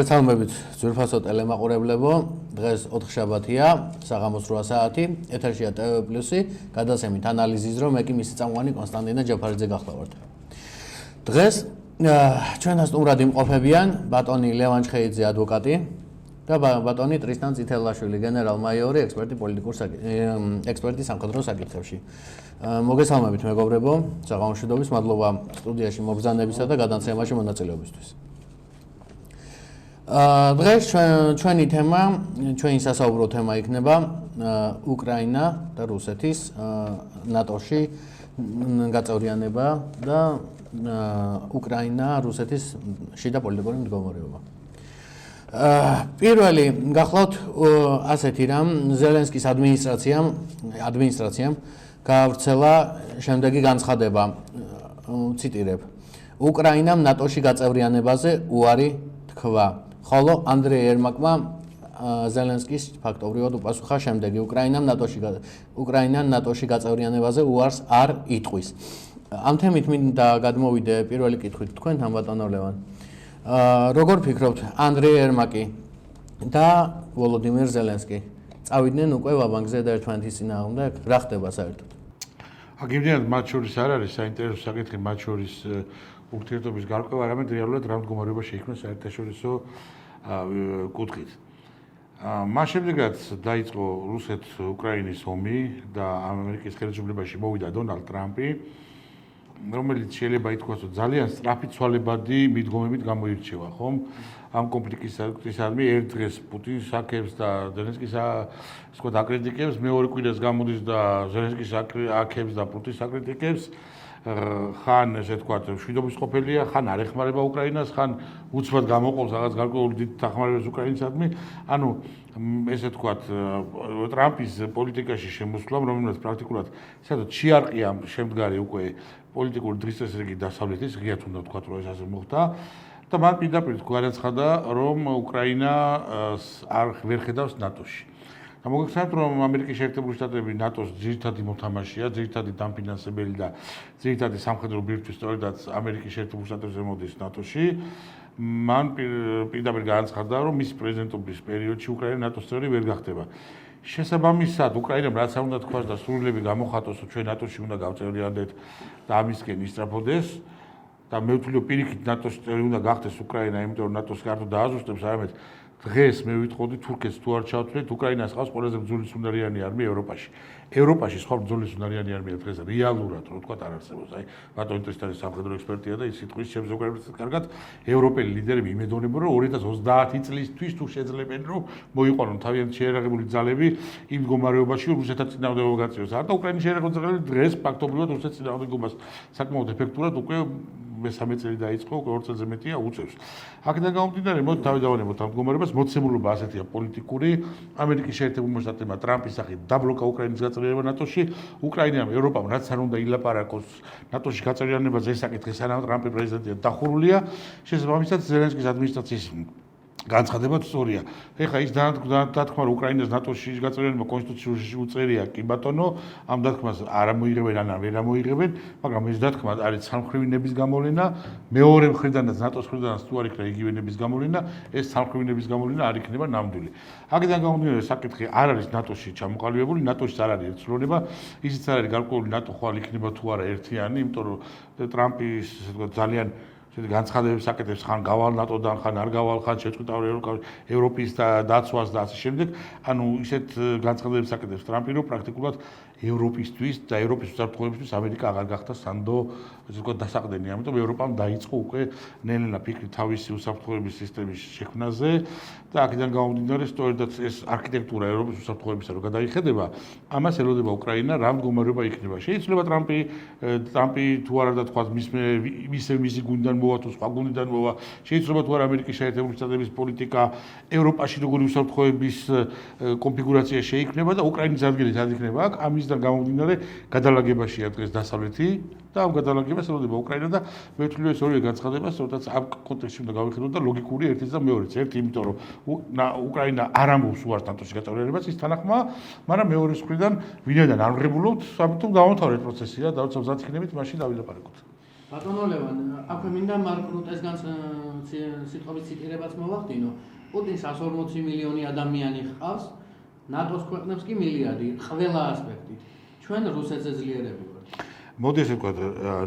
მოგესალმებით ძვირფასო ტელემაყურებლებო. დღეს 4 შაბათია, საღამოს 8 საათი. ეთერშია TV Plus-ი, გადაცემით ანალიზის დრო, მე კი მისი წამყვანი კონსტანტინე ჯაფარიძე გახლავართ. დღეს ჩვენთან სტუმრად იმყოფებიან ბატონი ლევან ჩხეიძე ადვოკატი და ბატონი ტრისტან წითელაშვილი გენერალ-მაიორი, ექსპერტი სამხედრო საკითხებში. მოგესალმებით მეგობრებო, საღამოშვიდობის, მადლობა სტუდიაში მობრძანებისა და გადაცემაში მონაწილეობისთვის. დღეს ჩვენი თემა, ჩვენი სასაუბრო თემა იქნება უკრაინა და რუსეთის ნატოში გაწევრიანება და უკრაინა რუსეთის შიდა პოლიტიკური მდგომარეობა. პირველი გახლავთ ასეთი რამ, ზელენსკის ადმინისტრაციამ გაავრცელა შემდეგი განცხადება, ციტირებ: უკრაინამ ნატოში გაწევრიანებაზე უარი თქვა. ხოლო ანდრეი ერმაკმა ზელენსკის ფაქტობრივად უპასუხა შემდეგი: უკრაინამ ნატოში გაწევრიანებაზე უარს არ იტყვის. ამ თემით მინდა გადმოვიდე პირველი კითხვით თქვენთან, ბატონო ლევან. როგორ ფიქრობთ, ანდრეი ერმაკი და ვოლოდიმირ ზელენსკი წავიდნენ უკვე ვაბანკზე და ერთმანეთის წინააღმდეგ? რა ხდება საერთოდ? გიმდენად მათ შორის არ არის საინტერესო საკითხი, მათ შორის ურთიერთობის გარკვევა, არამედ რეალურად რა მდგომარეობა შეიქმნა საერთაშორისო კუთხით. მას შემდეგაც დაიწყო რუსეთ-უკრაინის ომი და ამერიკის ხელისუფლებაში მოვიდა დონალდ ტრამპი, რომელიც შეიძლება ითქვას, რომ ძალიან სწრაფი ცვალებადი მიდგომებით გამოირჩევა, ხომ? ამ კონფლიქტისადმი ერთ დღეს პუტინს აქებს და ზელენსკის აკრიტიკებს, მეორე კვირას გამოდის და ზელენსკის აქებს და პუტინს აკრიტიკებს. ხან ესე ვთქვათ, მშვიდობის ყოფილია, ხან არ ეხმარება უკრაინას, ხან უცბად გამოყოლს რაღაც გარკვეული დიდ დახმარებას უკრაინისადმი. ანუ ესე ვთქვათ, ტრამპის პოლიტიკაში შემოსვლამ, რომელსაც პრაქტიკულად სადაც შეარყია შემდგარი უკვე პოლიტიკური დღესდღეობით დასავლეთის, ღიად უნდა ვთქვათ, რომ ეს ასე მოხდა. და მან პირდაპირ განაცხადა, რომ უკრაინა ვერ ხედავს ნატოში. და მოგეხსენებთ, რომ ამერიკის შეერთებული შტატები ნატოს ძირითადი მოთამაშეა, ძირითადი დამფინანსებელი და ძირითადი სამხედრო ბირთვის სწორედაც ამერიკის შეერთებულ შტატებზე მოდის ნატოში. მან პირდაპირ განაცხადა, რომ მის პრეზიდენტობის პერიოდში უკრაინა ნატოს წევრი ვერ გახდება. შესაბამისად, უკრაინამ რაც არ უნდა თქვას და სრულიად გამოხატოს, რომ ჩვენ ნატოში უნდა გავწევრიანდეთ და ამისკენ ისწრაფოდეს. და მე ვთვლი, რომ პირიქით ნატოს წევრი უნდა გახდეს უკრაინა, იმიტომ რომ ნატოს კარტო დააზუსტებს, არამედ დღეს მე ვიტყოდი თურქეთს თუ არ ჩავთვლით, უკრაინას ყავს ყველაზე ბრძოლის უნარიანი არმია ევროპაში. ევროპაში სხვა ბრძოლის უნარიანი არმია დღეს რეალურად, რო ვთქვათ, არ არსებობს. აი, ბატონი ტრისტანის სამხედრო ექსპერტია და ის სიტყვის ჩემს ზოგადად კარგად ევროპელი ლიდერები იმედოვნებენ, რომ 2030 წლისთვის თუ შეძლებენ, რომ მოიყვანონ თავიანთი შეერაღებული ძალები იმ მდგომარეობაში, რომ რუსეთთან წინააღმდეგობა გაწევს. არა და უკრაინის შეერაღებული ძალები დღეს ფაქტობრივად რუსეთის წინააღმდეგობას საკმაოდ ეფექტურად უკვე მესამე წელი დაიწყო, უკვე 2 წელზე მეტია უწევს. აქედან გამომდინარე, მოდი დავიდავანებოთ ამ მდგომარეობას. მოცემულობა ასეთია პოლიტიკური. ამერიკის შეერთებულმა შტატებმა ტრამპის სახით დაბლოკა უკრაინის გაწევრიანება ნატოში. უკრაინამ, ევროპამ რაც არ უნდა ილაპარაკოს ნატოში გაწევრიანებაზე, ეს საკითხი სანამ ტრამპი პრეზიდენტია დახურულია. შესაბამისად, ზელენსკის ადმინისტრაციის განცხადებაც სწორია. ეხლა ის დათქმა, რომ უკრაინას ნატოში გაწევრიანება კონსტიტუციაში უწერია, კი ბატონო, ამ დათქმას არ მოიღებენ ან ვერ ამოიღებენ, მაგრამ ეს დათქმა არის სამხრივინების გამოვლენა, მეორე მხრიდანაც ნატოს მხრიდანაც თუ არ იქნება იგივე ნების გამოვლენა, ეს სამხრივინების გამოვლენა არ იქნება ნამდვილი. აქედან გამომდინარე, საკითხი არ არის ნატოში ჩამოყალიბებული, ნატოში არ არის ერთწლოვნება, ისიც არ არის გარკვეული ნატო ხვალ იქნება თუ არა ერთიანი, იმიტომ რომ ტრამპის ესე ვთქვათ ძალიან განცხადებებს აკეთებს, ხან გავალ ნატოდან, ხან არ გავალ, ხან შეწყვიტავ ევროპის დაცვას და ასე შემდეგ. ანუ ისეთ განცხადებებს აკეთებს ტრამპი, რომ პრაქტიკულად ევროპისთვის და ევროპის უსაფრთხოებისთვის ამერიკა აღარ გახდა სანდო ესე ვთქვათ დასაყრდენი. ამიტომ ევროპამ დაიწყო უკვე ნელ-ნელა ფიქრი თავისი უსაფრთხოების სისტემის შექმნაზე და აქედან გამომდინარე, სწორედაც ეს არქიტექტურა ევროპის უსაფრთხოებისა რო გადაიხედება, ამას ელოდება უკრაინა, რა მდგომარეობა იქნება. შეიძლება ტრამპი თუ არა და თქვა მისი გუნდიდან მოვა თუ სხვა გუნდიდან მოვა, შეიძლება თუ არა ამერიკის შეერთებული შტატების პოლიტიკა ევროპაში როგორი უსაფრთხოების კონფიგურაცია შეიქმნება და უკრაინის ადგილი სად იქნება აქ, ამისგან გამომდინარე გადალაგებაშია დღეს დასავლეთი და ამ გადალაგებას ელოდება უკრაინა და მე ვთვლი, ეს ორივე განცხადება სწორედ ამ კონტექსტში უნდა გავიხედოთ და ლოგიკური ერთიც და მეორეც. ერთი, იმიტომ რომ უკრაინა არ ამბობს უარს ნატოში გაწევრიანებას, ის თანახმა, მაგრამ მეორის მხრიდან ვინაიდან არ ღებულობთ, ამიტომ გამომთავრეთ პროცესი და დავცავ მზად იქნებით, მაშინ დავილაპარაკოთ. ბატონო ლევან, აქვე მინდა მარკ რუტესგან სიტყვის ციტირებაც მოვახდინო. პუტინს 140 მილიონი ადამიანი ჰყავს, ნატოს ქვეყნებს კი მილიარდი, ყველა ასპექტით. ჩვენ რუსეთზე ძლიერები ვართ. მოდი ესე ვთქვათ,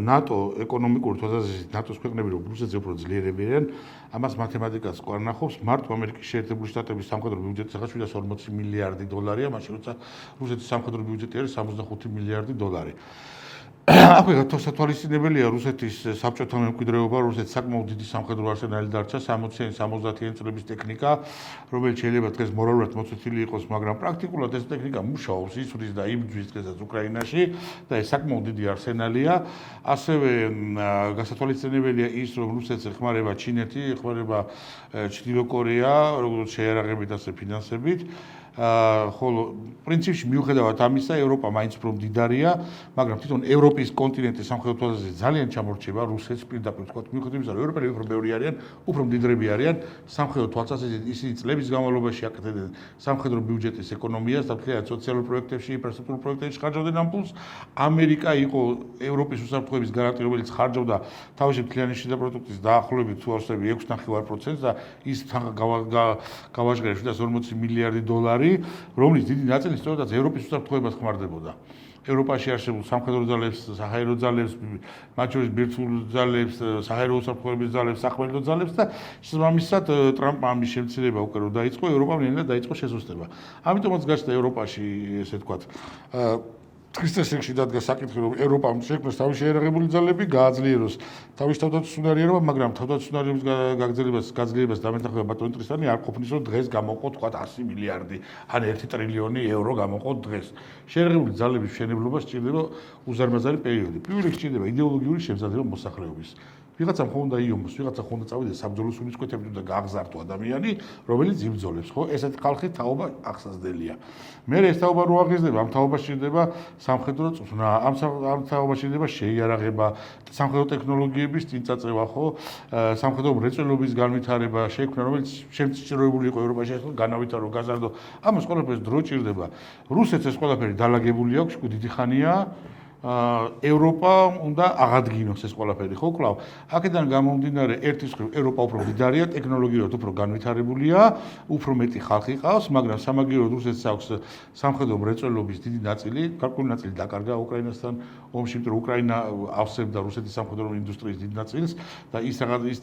ნატო ეკონომიკური თვალსაზრისით ნატოს ქვეყნები რომ რუსეთზე უფრო ძლიერები არიან, ამას მათემატიკას ყარნახობს, მარტო ამერიკის შეერთებული შტატების სამხედრო ბიუჯეტი 740 მილიარდი დოლარია, მაშინ როცა რუსეთის სამხედრო ბიუჯეტი არის 65 მილიარდი დოლარი. აქვე თვალისწინებელია რუსეთის საბჭოთა მემკვიდრეობა, რუსეთის საკმაოდ დიდი სამხედრო არსენალი დარჩა, 60-იან 70-იან წლების ტექნიკა, რომელიც შეიძლება დღეს მორალურად მოწითილი იყოს, მაგრამ პრაქტიკულად ეს ტექნიკა მუშაობს, ისვრის და იმძვის დღესაც უკრაინაში და ეს საკმაოდ დიდი არსენალია. ასევე გასათვალისწინებელია ის, რომ რუსეთს ეხმარება ჩინეთი, ეხმარება ჩრდილო კორეა, როგორც შეიარაღებით, ასე ფინანსებით. ხოლო პრინციპში მიუხედავად ამისა, ევროპა მაინც უფრო მდიდარია, მაგრამ თვითონ ევროპის კონტინენტის სამხედრო თვალსაზრისით ძალიან ჩამორჩება რუსეთს პირდაპირ თქვა, მიუხედავად იმისა, რომ ევროპელები უფრო ბევრი არიან, უფრო მდიდრები არიან, სამხედრო თვალსაზრისით ისინი წლების განმავლობაში აკეთებდნენ სამხედრო ბიუჯეტის ეკონომიას და მთლიანად სოციალურ პროექტებში, ინფრასტრუქტურულ პროექტებში ხარჯავდნენ ამ ფულს. ამერიკა იყო ევროპის უსაფრთხოების გარანტი, რომელიც ხარჯავდა თავისი მთლიანი შიდა პროდუქტის დაახლოებით თუ არ ვსწრები 6.5% და ის გავაჟღერა 740 მილიარდი დოლარი, რომლის დიდი ნაწილი სწორედაც ევროპის უსაფრთხოებას ხმარდებოდა. ევროპაში არსებულ სამხედრო ძალებს, საჰაერო ძალებს, მათ შორის ბირთვულ ძალებს, საჰაერო უსაფრთხოების ძალებს, სახმელეთო ძალებს და შესაბამისად ტრამპმა ამის შემცირება უკვე რომ დაიწყო, ევროპამ ნელ-ნელა დაიწყო შესუსტება. ამიტომაც გაჩნდა ევროპაში, ესე ვთქვათ, ქრისტესებში დადგა საკითხი, რომ ევროპამ შექმნას თავისი შეიარაღებული ძალები, გააძლიეროს თავისი თავდაცვითუნარიანობა, მაგრამ თავდაცვითუნარიანობის გაძლიერებას დამეთანხმება ბატონი ტრისტანი არ ყოფნის, რომ დღეს გამოყო თქვა 100 მილიარდი ან 1 ტრილიონი ევრო გამოყო დღეს. შეიარაღებული ძალების მშენებლობა სჭირდება უზარმაზარი პერიოდი. პირველ რიგში სჭირდება იდეოლოგიური შემზადება მოსახლეობის. ვიღაცამ ხომ უნდა იომოს, ვიღაცა ხომ უნდა წავიდეს საბრძოლო სულისკვეთებით და გააღზარდო ადამიანი, რომელიც იბრძოლებს, ხო? ესეთი ხალხი თაობა ახსასდელია. მე ეს თაობა რო აღიზრდება, ამ თაობაში შეიძლება სამხედრო წვრთნა, ამ თაობაში შეიძლება შეიარაღება, სამხედრო ტექნოლოგიების წინწაწევა, ხო? სამხედრო მრეწველობის განვითარება შექმნა, რომელიც შემჭიროებული იყო ევროპაში, ხო? განავითარო, გაზარდო. ამას ყველაფერს დრო ჭირდება. რუსეთს ეს ყველაფერი დალაგებული აქვს, დიდი ხანია. ევროპა უნდა აღადგინოს ეს ყველაფერი, ხო კлау? აქედან გამომდინარე, ერთის მხრივ ევროპა უფრო მდიდარია, ტექნოლოგიურად უფრო განვითარებულია, უფრო მეტი ხალხი ყავს, მაგრამ სამაგიეროდ რუსეთს აქვს სამხედრო მრეწველობის დიდი ნაწილი, გარკვეული ნაწილი დაკარგა უკრაინასთან ომში, იმიტომ რომ უკრაინა ავსებდა რუსეთის სამხედრო ინდუსტრიის დიდ ნაწილს და ის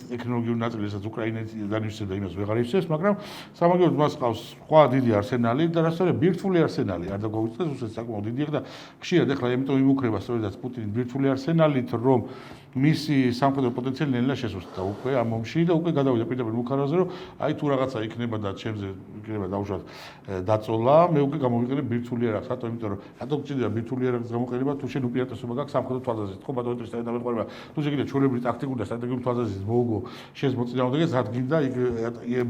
ტექნოლოგიური ნაწილი, რასაც უკრაინეთი განივსებდა, იმას ვეღარ ივსებს, მაგრამ სამაგიეროდ მას ყავს სხვა დიდი არსენალი და რასაც ბირთვული არსენალი, არ დაგვაუწყდეს რუსეთს საკმაოდ დიდი და ხშირად ეხლა იმიტომ იმუქრება სწორედაც პუტინის ბირთვული არსენალით, რომ მისი სამხედრო პოტენციალი ნელა შესუსტდა უკვე ამ ომში და უკვე გადავიდა პირდაპირ მუხარაზე, რომ აი თუ რაღაცა იქნება და ჩემზე იქნება დაუშვათ დაწოლა, მე უკვე გამოვიყენებ ბირთვული არახს, რატომ? იმიტომ რომ რატო გჭირდება ბირთვული არახის გამოყენება, თუ შენ უპირატესობა გაქვს სამხედრო თვალსაზრისით, ხო ბატონო ტრისტანი დამეყარება, თუ შეგიძლია ჩვეულებრივი ტაქტიკური და სტრატეგიული თვალსაზრისით მოუგო შენს მოწინააღმდეგეს, რადგან გინდა იქ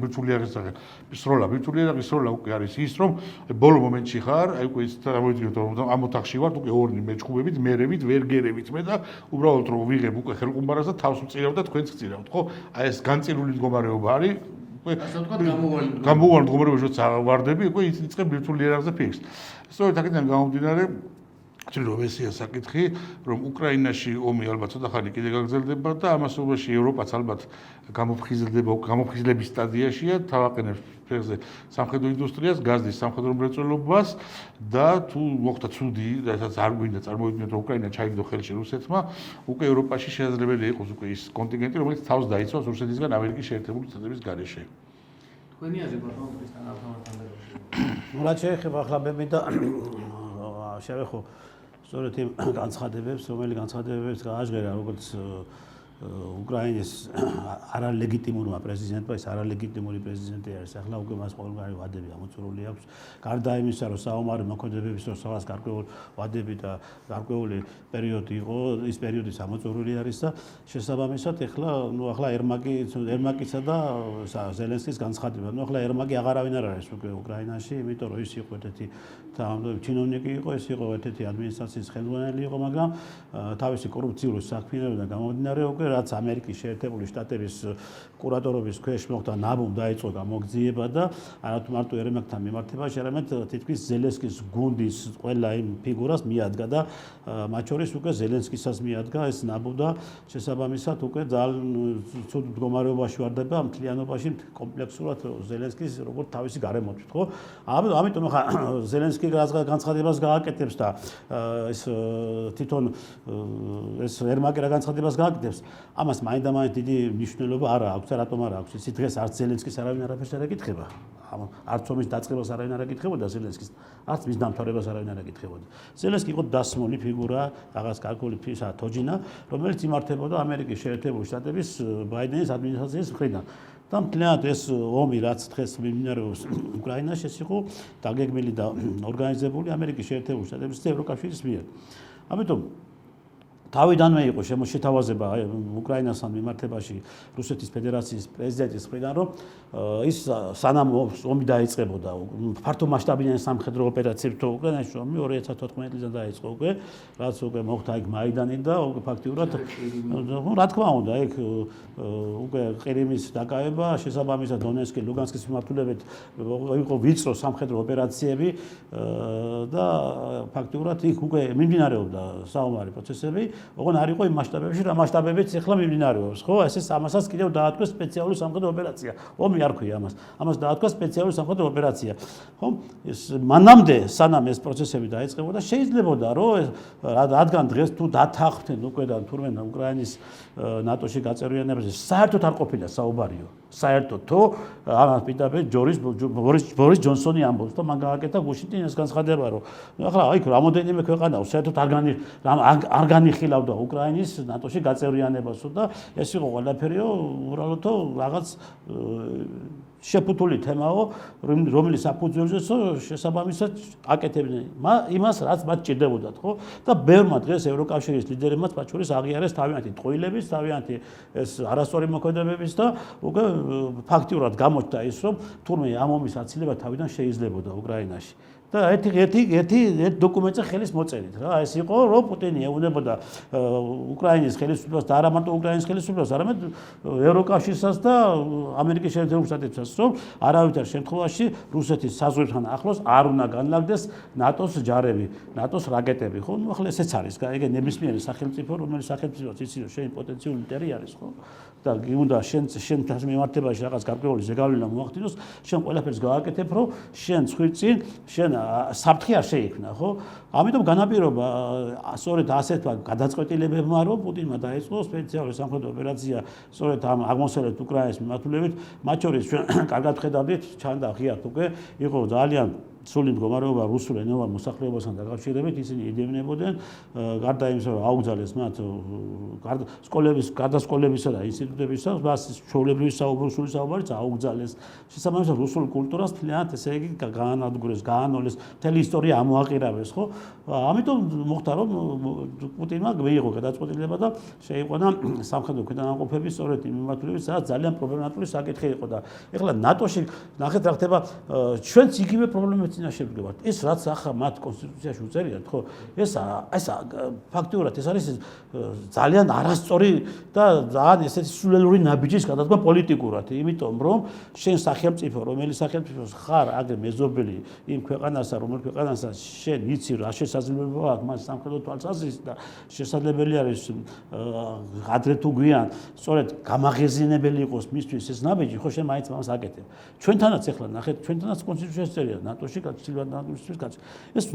ბირთვული არახის სახე. სროლა, ბირთვული არახის სროლა უკვე არის ის, რომ ბოლო მომენტში ხარ, აი უკვე ის გამოვიდგინოთ, რომ ამ ოთახში ვარ, უკვე ორნი მეჭხუბებით, მერებით, ვერ გერებით მე და უბრალოდ რომ ვიღებ უკვე ხელყუმბარას და თავს ვწირავ და თქვენც გწირავთ, ხო? აი ეს განწილული მდგომარეობა არის. ასე ვთქვათ, გამოვალი მდგომარეობაში როცა ვარდები, უკვე იწყებ ბირთვული არახზე ფიქს. სწორედ აქედან გამომდინარე, რომ ესეა საკითხი, რომ უკრაინაში ომი ალბათ ცოტა ხანი კიდე გაგრძელდება და ამასობაში ევროპაც ალბათ გამოფხიზლების სტადიაშია, თავაყენებს ფეხზე სამხედრო ინდუსტრიას, გაზდის სამხედრო მრეწველობას და თუ მოხდა ცუდი, რასაც არ გვინდა წარმოვიდგინოთ, რომ უკრაინა ჩაიგდო ხელში რუსეთმა, უკვე ევროპაში შესაძლებელი იყოს უკვე ის კონტინგენტი, რომელიც თავს დაიცვას რუსეთისგან ამერიკის შეერთებული შტატების გარეშე. თქვენი აზრი ბატონო ტრისტან ავტომატამდე. ნუ რაც შეეხება ახლა მე მინდა შევეხო სწორედ იმ განცხადებებს, რომელი განცხადებებს გააჟღერა როგორც უკრაინის არალეგიტიმურმა პრეზიდენტმა, ეს არალეგიტიმური პრეზიდენტი არის. ახლა უკვე მას ყოველგვარი ვადები ამოწურული აქვს. გარდა იმისა, რომ საომარი მოქმედებების დროს სადღაც გარკვეული ვადები და გარკვეული პერიოდი იყო, ის პერიოდის ამოწურული არის და შესაბამისად ახლა ერმაკისა და ზელენსკის განცხადება. ახლა ერმაკი აღარავინ არ არის უკვე უკრაინაში, იმიტომ რომ ის იყო ერთ-ერთი ჩინოვნიკი იყო, ის იყო ერთ-ერთი ადმინისტრაციის ხელმძღვანელი იყო, მაგრამ თავისი კორუფციული საქმიანობიდან გამომდინარე უკვე რაც ამერიკის შეერთებული შტატების კურატორობის ქვეშ მოხდა ნაბუმ დაიწყო გამოგზიება და არა თუ მარტო ერმაკთან მიმართებაში, არამედ თითქმის ზელენსკის გუნდის ყველა იმ ფიგურას მიადგა და მათ შორის უკვე ზელენსკისაც მიადგა ეს ნაბუ და შესაბამისად უკვე ძალიან ცუდ მდგომარეობაში ვარდება მთლიანობაში კომპლექსურად ზელენსკის როგორც თავისი გარემოთვით, ხო? ამიტომ ხა ზელენსკი განცხადებას გააკეთებს და ეს თვითონ ეს ერმაკი რა განცხადებას გააკეთებს, ამას მაინდა-მაინც დიდი მნიშვნელობა არ აქვს, რატომ არ აქვს? იცი დღეს არც ზელენსკის არავინ არაფერს არ ეკითხება. არც ომის დაწყებას არავინ არ ეკითხებოდა ზელენსკის, არც მის დამთავრებას არავინ არ ეკითხებოდა. ზელენსკი იყო დასმული ფიგურა, რაღაც კარგული თოჯინა, რომელიც იმართებოდა ამერიკის შეერთებული შტატების ბაიდენის ადმინისტრაციის მხრიდან. და მთლიანად ეს ომი, რაც დღეს მიმდინარეობს უკრაინაში, ეს იყო დაგეგმილი და ორგანიზებული ამერიკის შეერთებული შტატების და ევროკავშირის მიერ. ამიტომ თავიდანვე იყო შეთავაზება უკრაინასთან მიმართებაში რუსეთის ფედერაციის პრეზიდენტის მხრიდან, რომ ის სანამ ომი დაიწყებოდა ფართომასშტაბიანი სამხედრო ოპერაციები თუ უკრაინაში ომი 2014 წელს დაიწყო უკვე, რაც უკვე მოხდა იქ მაიდანი და უკვე ფაქტიურად რა თქმა უნდა, იქ უკვე ყირიმის დაკავება, შესაბამისად დონეცკის, ლუგანსკის მიმართულებით იყო ვიწრო სამხედრო ოპერაციები და ფაქტიურად იქ უკვე მიმდინარეობდა საომარი პროცესები. ოღონ არ იყო იმ მასშტაბებში, რა მასშტაბებიც ახლა მიმდინარეობს, ხო? ეს ამასაც კიდევ დაათქვეს სპეციალური სამხედრო ოპერაცია. ომი არ ქვია ამას. ამას დაათქვა სპეციალური სამხედრო ოპერაცია. ხო? ეს მანამდე, სანამ ეს პროცესები დაიწყებოდა, შეიძლებოდა, რომ რადგან დღეს თუ დათანხმდნენ უკვე და თურმე უკრაინის ნატოში გაწევრიანებაზე, საერთოდ არ ყოფილა საუბარიო. საერთოდ თუ ამას პირდაპირ ბორის ჯონსონი ამბობს, რომ მან გააკეთა გუშინტინ ეს განცხადება, რომ ახლა იქ რამოდენიმე ქვეყანა საერთოდ არ განიხილავდა უკრაინის ნატოში გაწევრიანებას და ეს იყო ყველაფერიო უბრალოდ რაღაც შეფუთული თემაო, რომელიც საფუძველზეც შესაბამისად აკეთებდნენ იმას, რაც მათ ჭირდებოდათ, ხო? და ბევრმა დღეს ევროკავშირის ლიდერებმაც მათ შორის აღიარეს თავიანთი ტყუილების, თავიანთი ეს არასწორი მოქმედებების და უკვე ფაქტიურად გამოჩნდა ის, რომ თურმე ამ ომის აცილება თავიდან შეიძლებოდა უკრაინაში. და ერთი დოკუმენტზე ხელის მოწერით რა ეს იყო რომ პუტინი ეუბნებოდა უკრაინის ხელისუფლებას და არა მარტო უკრაინის ხელისუფლებას არამედ ევროკავშირსაც და ამერიკის შეერთებულ შტატებსაც რომ არავითარ შემთხვევაში რუსეთის საზღვრებთან ახლოს არ უნდა განლაგდეს ნატოს ჯარები, ნატოს რაკეტები, ხო? ნუ ახლა ესეც არის, ეგ ნებისმიერი სახელმწიფო, რომელიც სახელმწიფოც იცი რომ შენი პოტენციური მტერი არის, ხო? და უნდა შენ მიმართებაში რაღაც გარკვეული ზეგავლენა მოახდინოს, შენ ყველაფერს გააკეთებ, რომ შენ ცხვირწინ, შენ საფრთხე არ შეიქმნა, ხო? ამიტომ განაპირობა სწორედ ასეთმა გადაწყვეტილებებმა, რომ პუტინმა დაიწყო სპეციალური სამხედრო ოპერაცია სწორედ ამ აღმოსავლეთ უკრაინის მიმართულებით, მათ შორის ჩვენ კარგად ხედავდით, ჩანდა ღიად უკვე, იყო ძალიან სრული მდგომარეობა რუსულ ენოვან მოსახლეობასთან დაკავშირებით, ისინი იდევნებოდნენ, გარდა იმისა, რომ აუგზავნეს მათ გარდასკოლებისა და ინსტიტუტებისა, მას ჩვეულებრივი საუბრისული საუბარიც აუგზავნეს. შესაბამისად რუსულ კულტურას მთლიანად ესე იგი გაანადგურეს, გაანოლეს, მთელი ისტორია ამოაყირავეს, ხო? ამიტომ მოხდა, რომ პუტინმა მიიღო გადაწყვეტილება და შეიყვანა სამხედრო ქვედანაყოფები სწორედ იმ მიმართულებით, სადაც ძალიან პრობლემატური საკითხი იყო და ეხლა ნატოში ნახეთ რა ხდება, ჩვენც იგივე პრობლემები წინაშე ვდგებართ. ეს რაც ახლა მათ კონსტიტუციაში უწერიათ, ხო? ეს ფაქტიურად ეს არის ძალიან არასწორი და ძალიან ესეთი სულელური ნაბიჯის გადადგმა პოლიტიკურად, იმიტომ რომ შენ სახელმწიფო, რომელიც სახელმწიფოს ხარ აგრე მეზობელი იმ ქვეყანასა, რომელ ქვეყანასაც შენ იცი რა შესაძლებლობა აქვს მას სამხედრო თვალსაზრისით და შესაძლებელი არის ადრე თუ გვიან სწორედ გამაღეზიანებელი იყოს მისთვის ეს ნაბიჯი, ხო შენ მაინც ამას აკეთებ. ჩვენთანაც ახლა ნახეთ, ჩვენთანაც კონსტიტუციაში წერია ნატოში ეს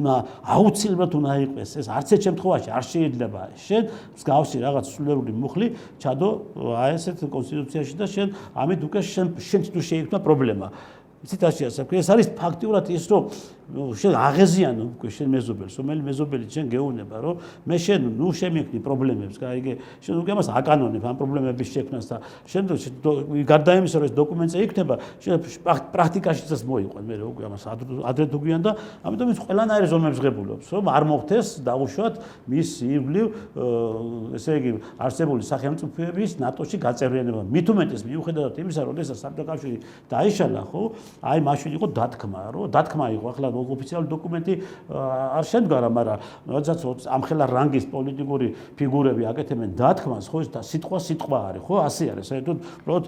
აუცილებლად უნდა იყოს, ეს არც ერთ შემთხვევაში არ შეიძლება შენ მსგავსი რაღაც სულელური მუხლი ჩადო აი ესეთ კონსტიტუციაში და შენ ამით უკვე შენ თუ შეიქმნა პრობლემა. ციტაშია საქმე, ეს არის ფაქტიურად ის, რომ შენ აღეზიანო უკვე შენ მეზობელს, რომელი მეზობელი შენ გეუბნება, რომ მე შენ ნუ შემიქნი პრობლემებს, გაიგე, შენ უკვე ამას აკანონებ ამ პრობლემების შექმნას და შენ გარდა იმისა, რომ ეს დოკუმენტზე იქნება, შენ პრაქტიკაშიც მოიყვან, მე უკვე ამას ადრე თუ გვიან და ამიტომ ის ყველანაირი ზომებს ღებულობს, რომ არ მოხდეს დაუშვათ მის ირგვლივ ესე იგი არსებული სახელმწიფოების ნატოში გაწევრიანება. მით უმეტეს მიუხედავად იმისა, რომ ეს საბჭოთა კავშირი დაიშალა, ხო? აი მაშინ იყო დათქმა, რომ დათქმა იყო, ახლა ოფიციალური დოკუმენტი არ შემდგარა, მაგრამ როდესაც ამხელა რანგის პოლიტიკური ფიგურები აკეთებენ დათქმას, ხო, და სიტყვა არის, ხო, ასე არის. საერთოდ უბრალოდ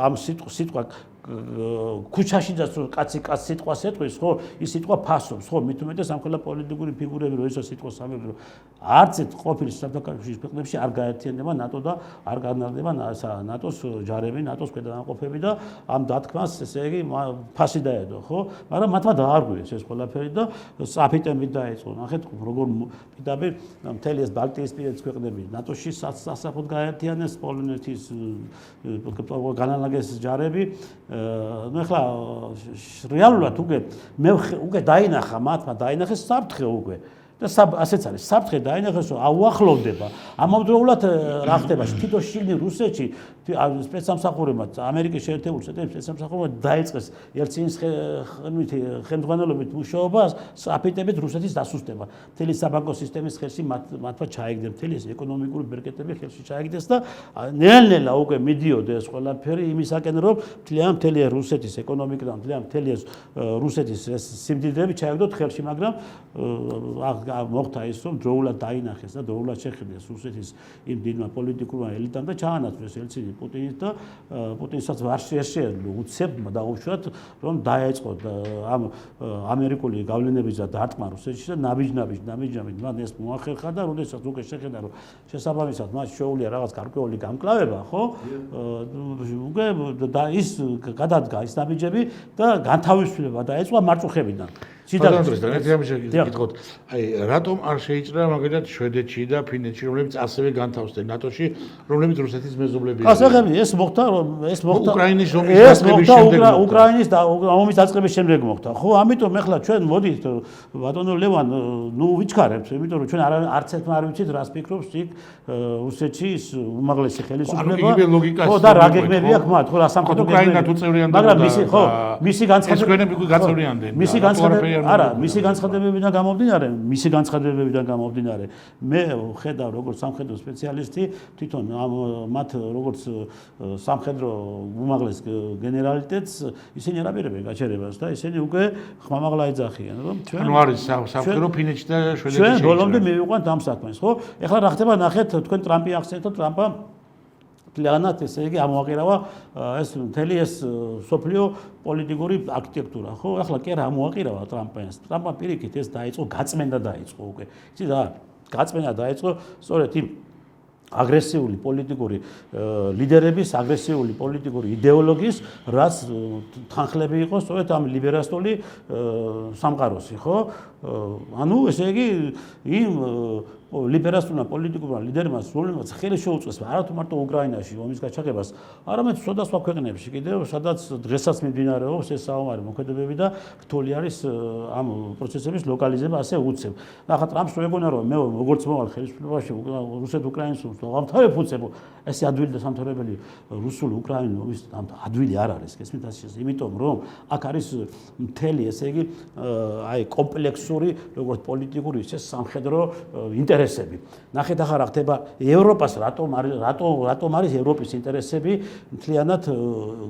ამ სიტყვა ქუჩაშიდაც რომ კაცი სიტყვას ეტყვის, ხო, ის სიტყვა ფასობს, ხო, მით უმეტეს ამხელა პოლიტიკური ფიგურები როდესაც სიტყვას ამბობენ, რომ არც ერთ ყოფილი საბჭოთა ქვეყნებში არ გაერთიანდება ნატო და არ განარდება ნატოს ჯარები, ნატოს ქვედანაყოფები და ამ დათქმას ესე იგი ფასი დაედო, ხო? მაგრამ მათმა დაარღვიეს ეს ყველაფერი და სწრაფი ტემპით დაიწყო. ნახეთ, როგორ პირდაპირ მთელი ეს ბალტიისპირეთის ქვეყნები ნატოში სასწრაფოდ გაერთიანეს, პოლონეთის განალაგეს ჯარები. ნუ ახლა რეალურად უკვე დაინახა მათმა დაინახეს საფრთხე უკვე. და ასეც არის საფრთხე დაინახეს რომ აუახლოვდება ამავდროულად რა ხდება თვითონ შიგნით რუსეთში სპეცსამსახურებმა ამერიკის შეერთებული შტატების სპეცსამსახურებმა დაიწყეს ელცინის ხელმძღვანელობით მუშაობას აფიტებით რუსეთის დასუსტება მთელი საბანკო სისტემის ხელში მათმა ჩაიგდეს მთელი ეს ეკონომიკური ბერკეტები ხელში ჩაიგდეს და ნელ-ნელა უკვე მიდიოდა ეს ყველაფერი იმისაკენ რომ მთელი რუსეთის ეკონომიკა და მთელი ეს რუსეთის სიმდიდრეები ჩაიგდოთ ხელში მაგრამ მოხდა ის რომ დროულად დაინახეს და დროულად შეხედეს რუსეთის იმ დიდმა პოლიტიკურმა ელიტამ და ჩაანაცვლეს ელცინი პუტინის და პუტინსაც ვერ შეეძლო უცებმა დაუშვათ რომ დაეწყო ამ ამერიკული გავლენების და დარტყმა რუსეთში და ნაბიჯ-ნაბიჯ მან ეს მოახერხა და როდესაც უკვე შეხედა რომ შესაბამისად მას შეუძლია რაღაც გარკვეული გამკლავება ხო უკვე და ის გადადგა ის ნაბიჯები და განთავისუფლება დაეწყო მარწუხებიდან სიდაგდრეს და ერთი ამის გითხოთ აი რატომ არ შეიჭრა მაგალითად შვედეთში და ფინეთში რომლებიც ასევე განთავსდნენ ნატოში რომლებიც რუსეთის მეზობლებია ასაღები ეს მოხდა უკრაინის ომის დაწყების შემდეგ უკრაინის და ომის დაწყების შემდეგ მოხდა ხო ამიტომ ეხლა ჩვენ მოდით ბატონო ლევან ნუ ვიჩქარებთ იმიტომ რომ ჩვენ არც ერთმა არ ვიცით რას ფიქრობს იქ რუსეთში ის უმაღლესი ხელისუფლება ხო და რა გეგმები აქვს მათ ხო რა სამხედრო გეგმები მაგრამ მისი განცხადებებიდან გამომდინარე მე ხედავ როგორც სამხედრო სპეციალისტი თვითონ მათ როგორც სამხედრო უმაღლეს გენერალიტეტს ისინი არ აპირებენ გაჩერებას და ისინი უკვე ხმამაღლა ეძახიან რომ ჩვენ არის სამხედრო ფინეთში და შვედეთში ჩვენ ბოლომდე მივიყვანთ ამ საქმეს ხო ეხლა რა ხდება ნახეთ თქვენ ტრამპი ახსენეთ ტრამპა ლანათ ესე იგი ამოაყირავა ეს მთელი ეს სოფლიო პოლიტიკური არქიტექტურა ხო ახლა კი არა ამოაყირავა ტრამპმა პირიქით ეს დაიწყო გაწმენდა დაიწყო უკვე იცი რა გაწმენდა დაიწყო სწორედ იმ აგრესიული პოლიტიკური ლიდერების აგრესიული პოლიტიკური იდეოლოგიის რაც თანხლები იყო სწორედ ამ ლიბერალური სამყაროსი ხო ანუ ესე იგი იმ ლიბერალურმა პოლიტიკურმა ლიდერმა სრულიად ხელი შეუწყეს არათუ მარტო უკრაინაში ომის გაჩაღებას, არამედ სხვადასხვა ქვეყნებში კიდევ სადაც დღესაც მიმდინარეობს ეს საომარი მოქმედებები და რთული არის ამ პროცესების ლოკალიზება ასე უცებ. ნახა ტრამპს რო ეგონა რომ მე როგორც მოვალ ხელისუფლებაში რუსეთ-უკრაინის ომს დავამთავრებ უცებო, ეს ადვილი და სამთავრებელი რუსულ-უკრაინულ ომის ადვილი არ არის, გესმით ასე, იმიტომ რომ აქ არის მთელი ესე იგი აი კომპლექსური როგორც პოლიტიკური ისე სამხედრო ინტერესები. ნახეთ ახლა რა ხდება ევროპას რატომ არის ევროპის ინტერესები მთლიანად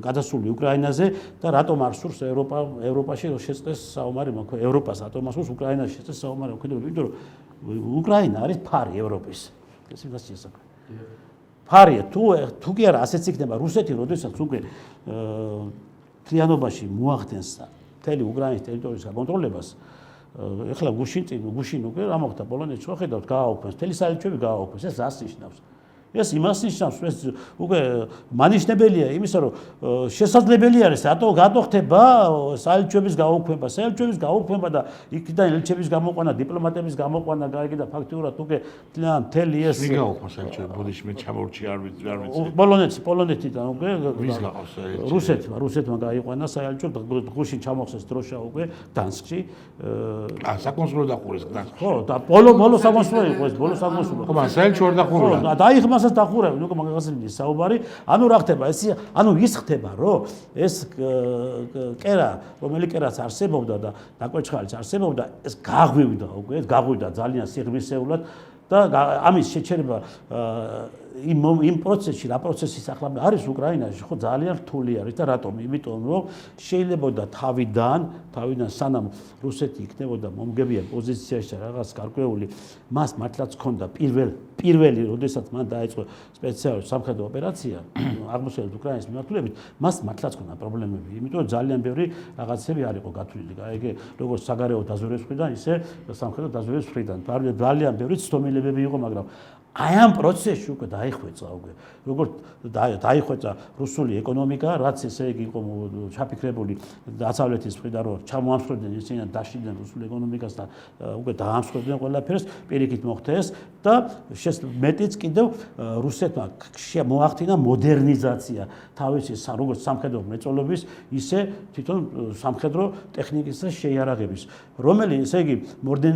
გადასული უკრაინაზე და რატომ არ სურს ევროპაში შეწყვეს საომარი მოქმედება ევროპას რატომ არ სურს უკრაინაში შეწყვეს საომარი მოქმედება იმიტომ რომ უკრაინა არის ფარი ევროპის ეს ის შესაძლოა ფარია თუ კი არა ასეც იქნება რუსეთი როდესაც უკვე მთლიანობაში მოახდენს მთელი უკრაინის ტერიტორიის გაკონტროლებას ეხლა გუშინ უკვე რა მოხდა პოლონეთში ხო ხედავთ გააუქმეს მთელი საელჩოები გააუქმეს ეს რას ნიშნავს ეს იმას ნიშნავს ეს უკვე მანიშნებელია იმისა რომ შესაძლებელი არის რატო ხდება საელჩოების გაუქმება და იქიდან ელჩების გამოყვანა დიპლომატების გამოყვანა გაიგე და ფაქტიურად უკვე მთელი ეს ვინ გაუქმეს საელჩოები ბოდიში მე ჩამორჩი არ ვიცი პოლონეთიდან უკვე ვის გაყავს რუსეთმა გაიყვანა საელჩო გუშინ ჩამოხსეს დროშა უკვე დანსკში საკონსულო დახურეს გდანსკში ხო და ბოლო საკონსულო იყო ეს ბოლო საკონსულო ხო მაგრამ საელჩო არ დახურა და დაიხმასაც დახურავენ უკვე მაგასები საუბარი ანუ რა ხდება ეს ანუ ის ხდება რომ ეს კერა რომელი კერაც არსებობდა და ნაკვეჩხალიც არსებობდა ეს გაღვივდა უკვე ეს გაღვივდა ძალიან სიღრმისეულად და ამის შეჩერება იმ პროცესში რა პროცესი ახლა არის უკრაინაში ხო ძალიან რთული არის და რატომ? იმიტომ რომ შეიძლებოდა თავიდან სანამ რუსეთი იქნებოდა მომგებიან პოზიციაში და რაღაც გარკვეული მას მართლაც ჰქონდა პირველი როდესაც მან დაიწყო სპეციალური სამხედრო ოპერაცია აღმოსავლეთ უკრაინის მიმართულებით მას მართლაც ჰქონდა პრობლემები იმიტომ რომ ძალიან ბევრი რაღაცები არ იყო გათვლილი ეგ როგორც საგარეო დაზვერვის მხრიდან ისე სამხედრო დაზვერვის მხრიდან ძალიან ბევრი ცდომილებები იყო მაგრამ აი ამ პროცესში უკვე დაიხვეწა როგორც დაიხვეწა რუსული ეკონომიკა რაც ესე იგი იყო ჩაფიქრებული დასავლეთის მხრიდან რომ ჩამოამსხვრევდნენ ისინი დაშლიდნენ რუსულ ეკონომიკას და უკვე დაამსხვრევდნენ ყველაფერს პირიქით მოხდეს და მეტიც კიდევ რუსეთმა მოახდინა მოდერნიზაცია თავისი როგორც სამხედრო მრეწველობის ისე თვითონ სამხედრო ტექნიკის და შეიარაღების რომელიც ესე იგი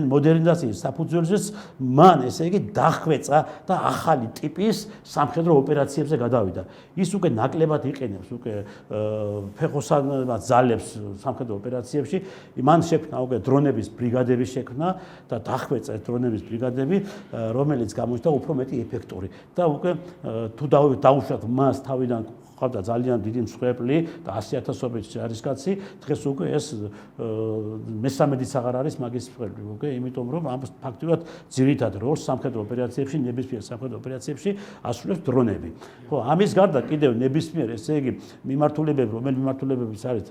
მოდერნიზაციის საფუძველზეც მან ესე იგი დახვეწა და ახალი ტიპის სამხედრო ოპერაციებზე გადავიდა. ის უკვე ნაკლებად იყენებს უკვე ფეხოსანված ძალებს სამხედრო ოპერაციებში. მან შექმნა უკვე დრონების ბრიგადები შექმნა და დახვეწა ეს დრონების ბრიგადები, რომელიც გამოჩნდა უფრო მეტი ეფექტური. და უკვე თუ დაუშვათ მას თავიდან ხარდა ძალიან დიდი მსხვერპლი და 100,000-ობით ჯარისკაცი, დღეს უკვე ეს მესამედიც აღარ არის მაგის მსხვერპლი, უკვე იმიტომ რომ ამ ფაქტურად ძირითად როლს სამხედრო ოპერაციებში, ნებისმიერ სამხედრო ოპერაციებში ასრულებს დრონები. ხო, ამის გარდა კიდევ ნებისმიერ ესე იგი მიმართულებები, რომელი მიმართულებებიც არის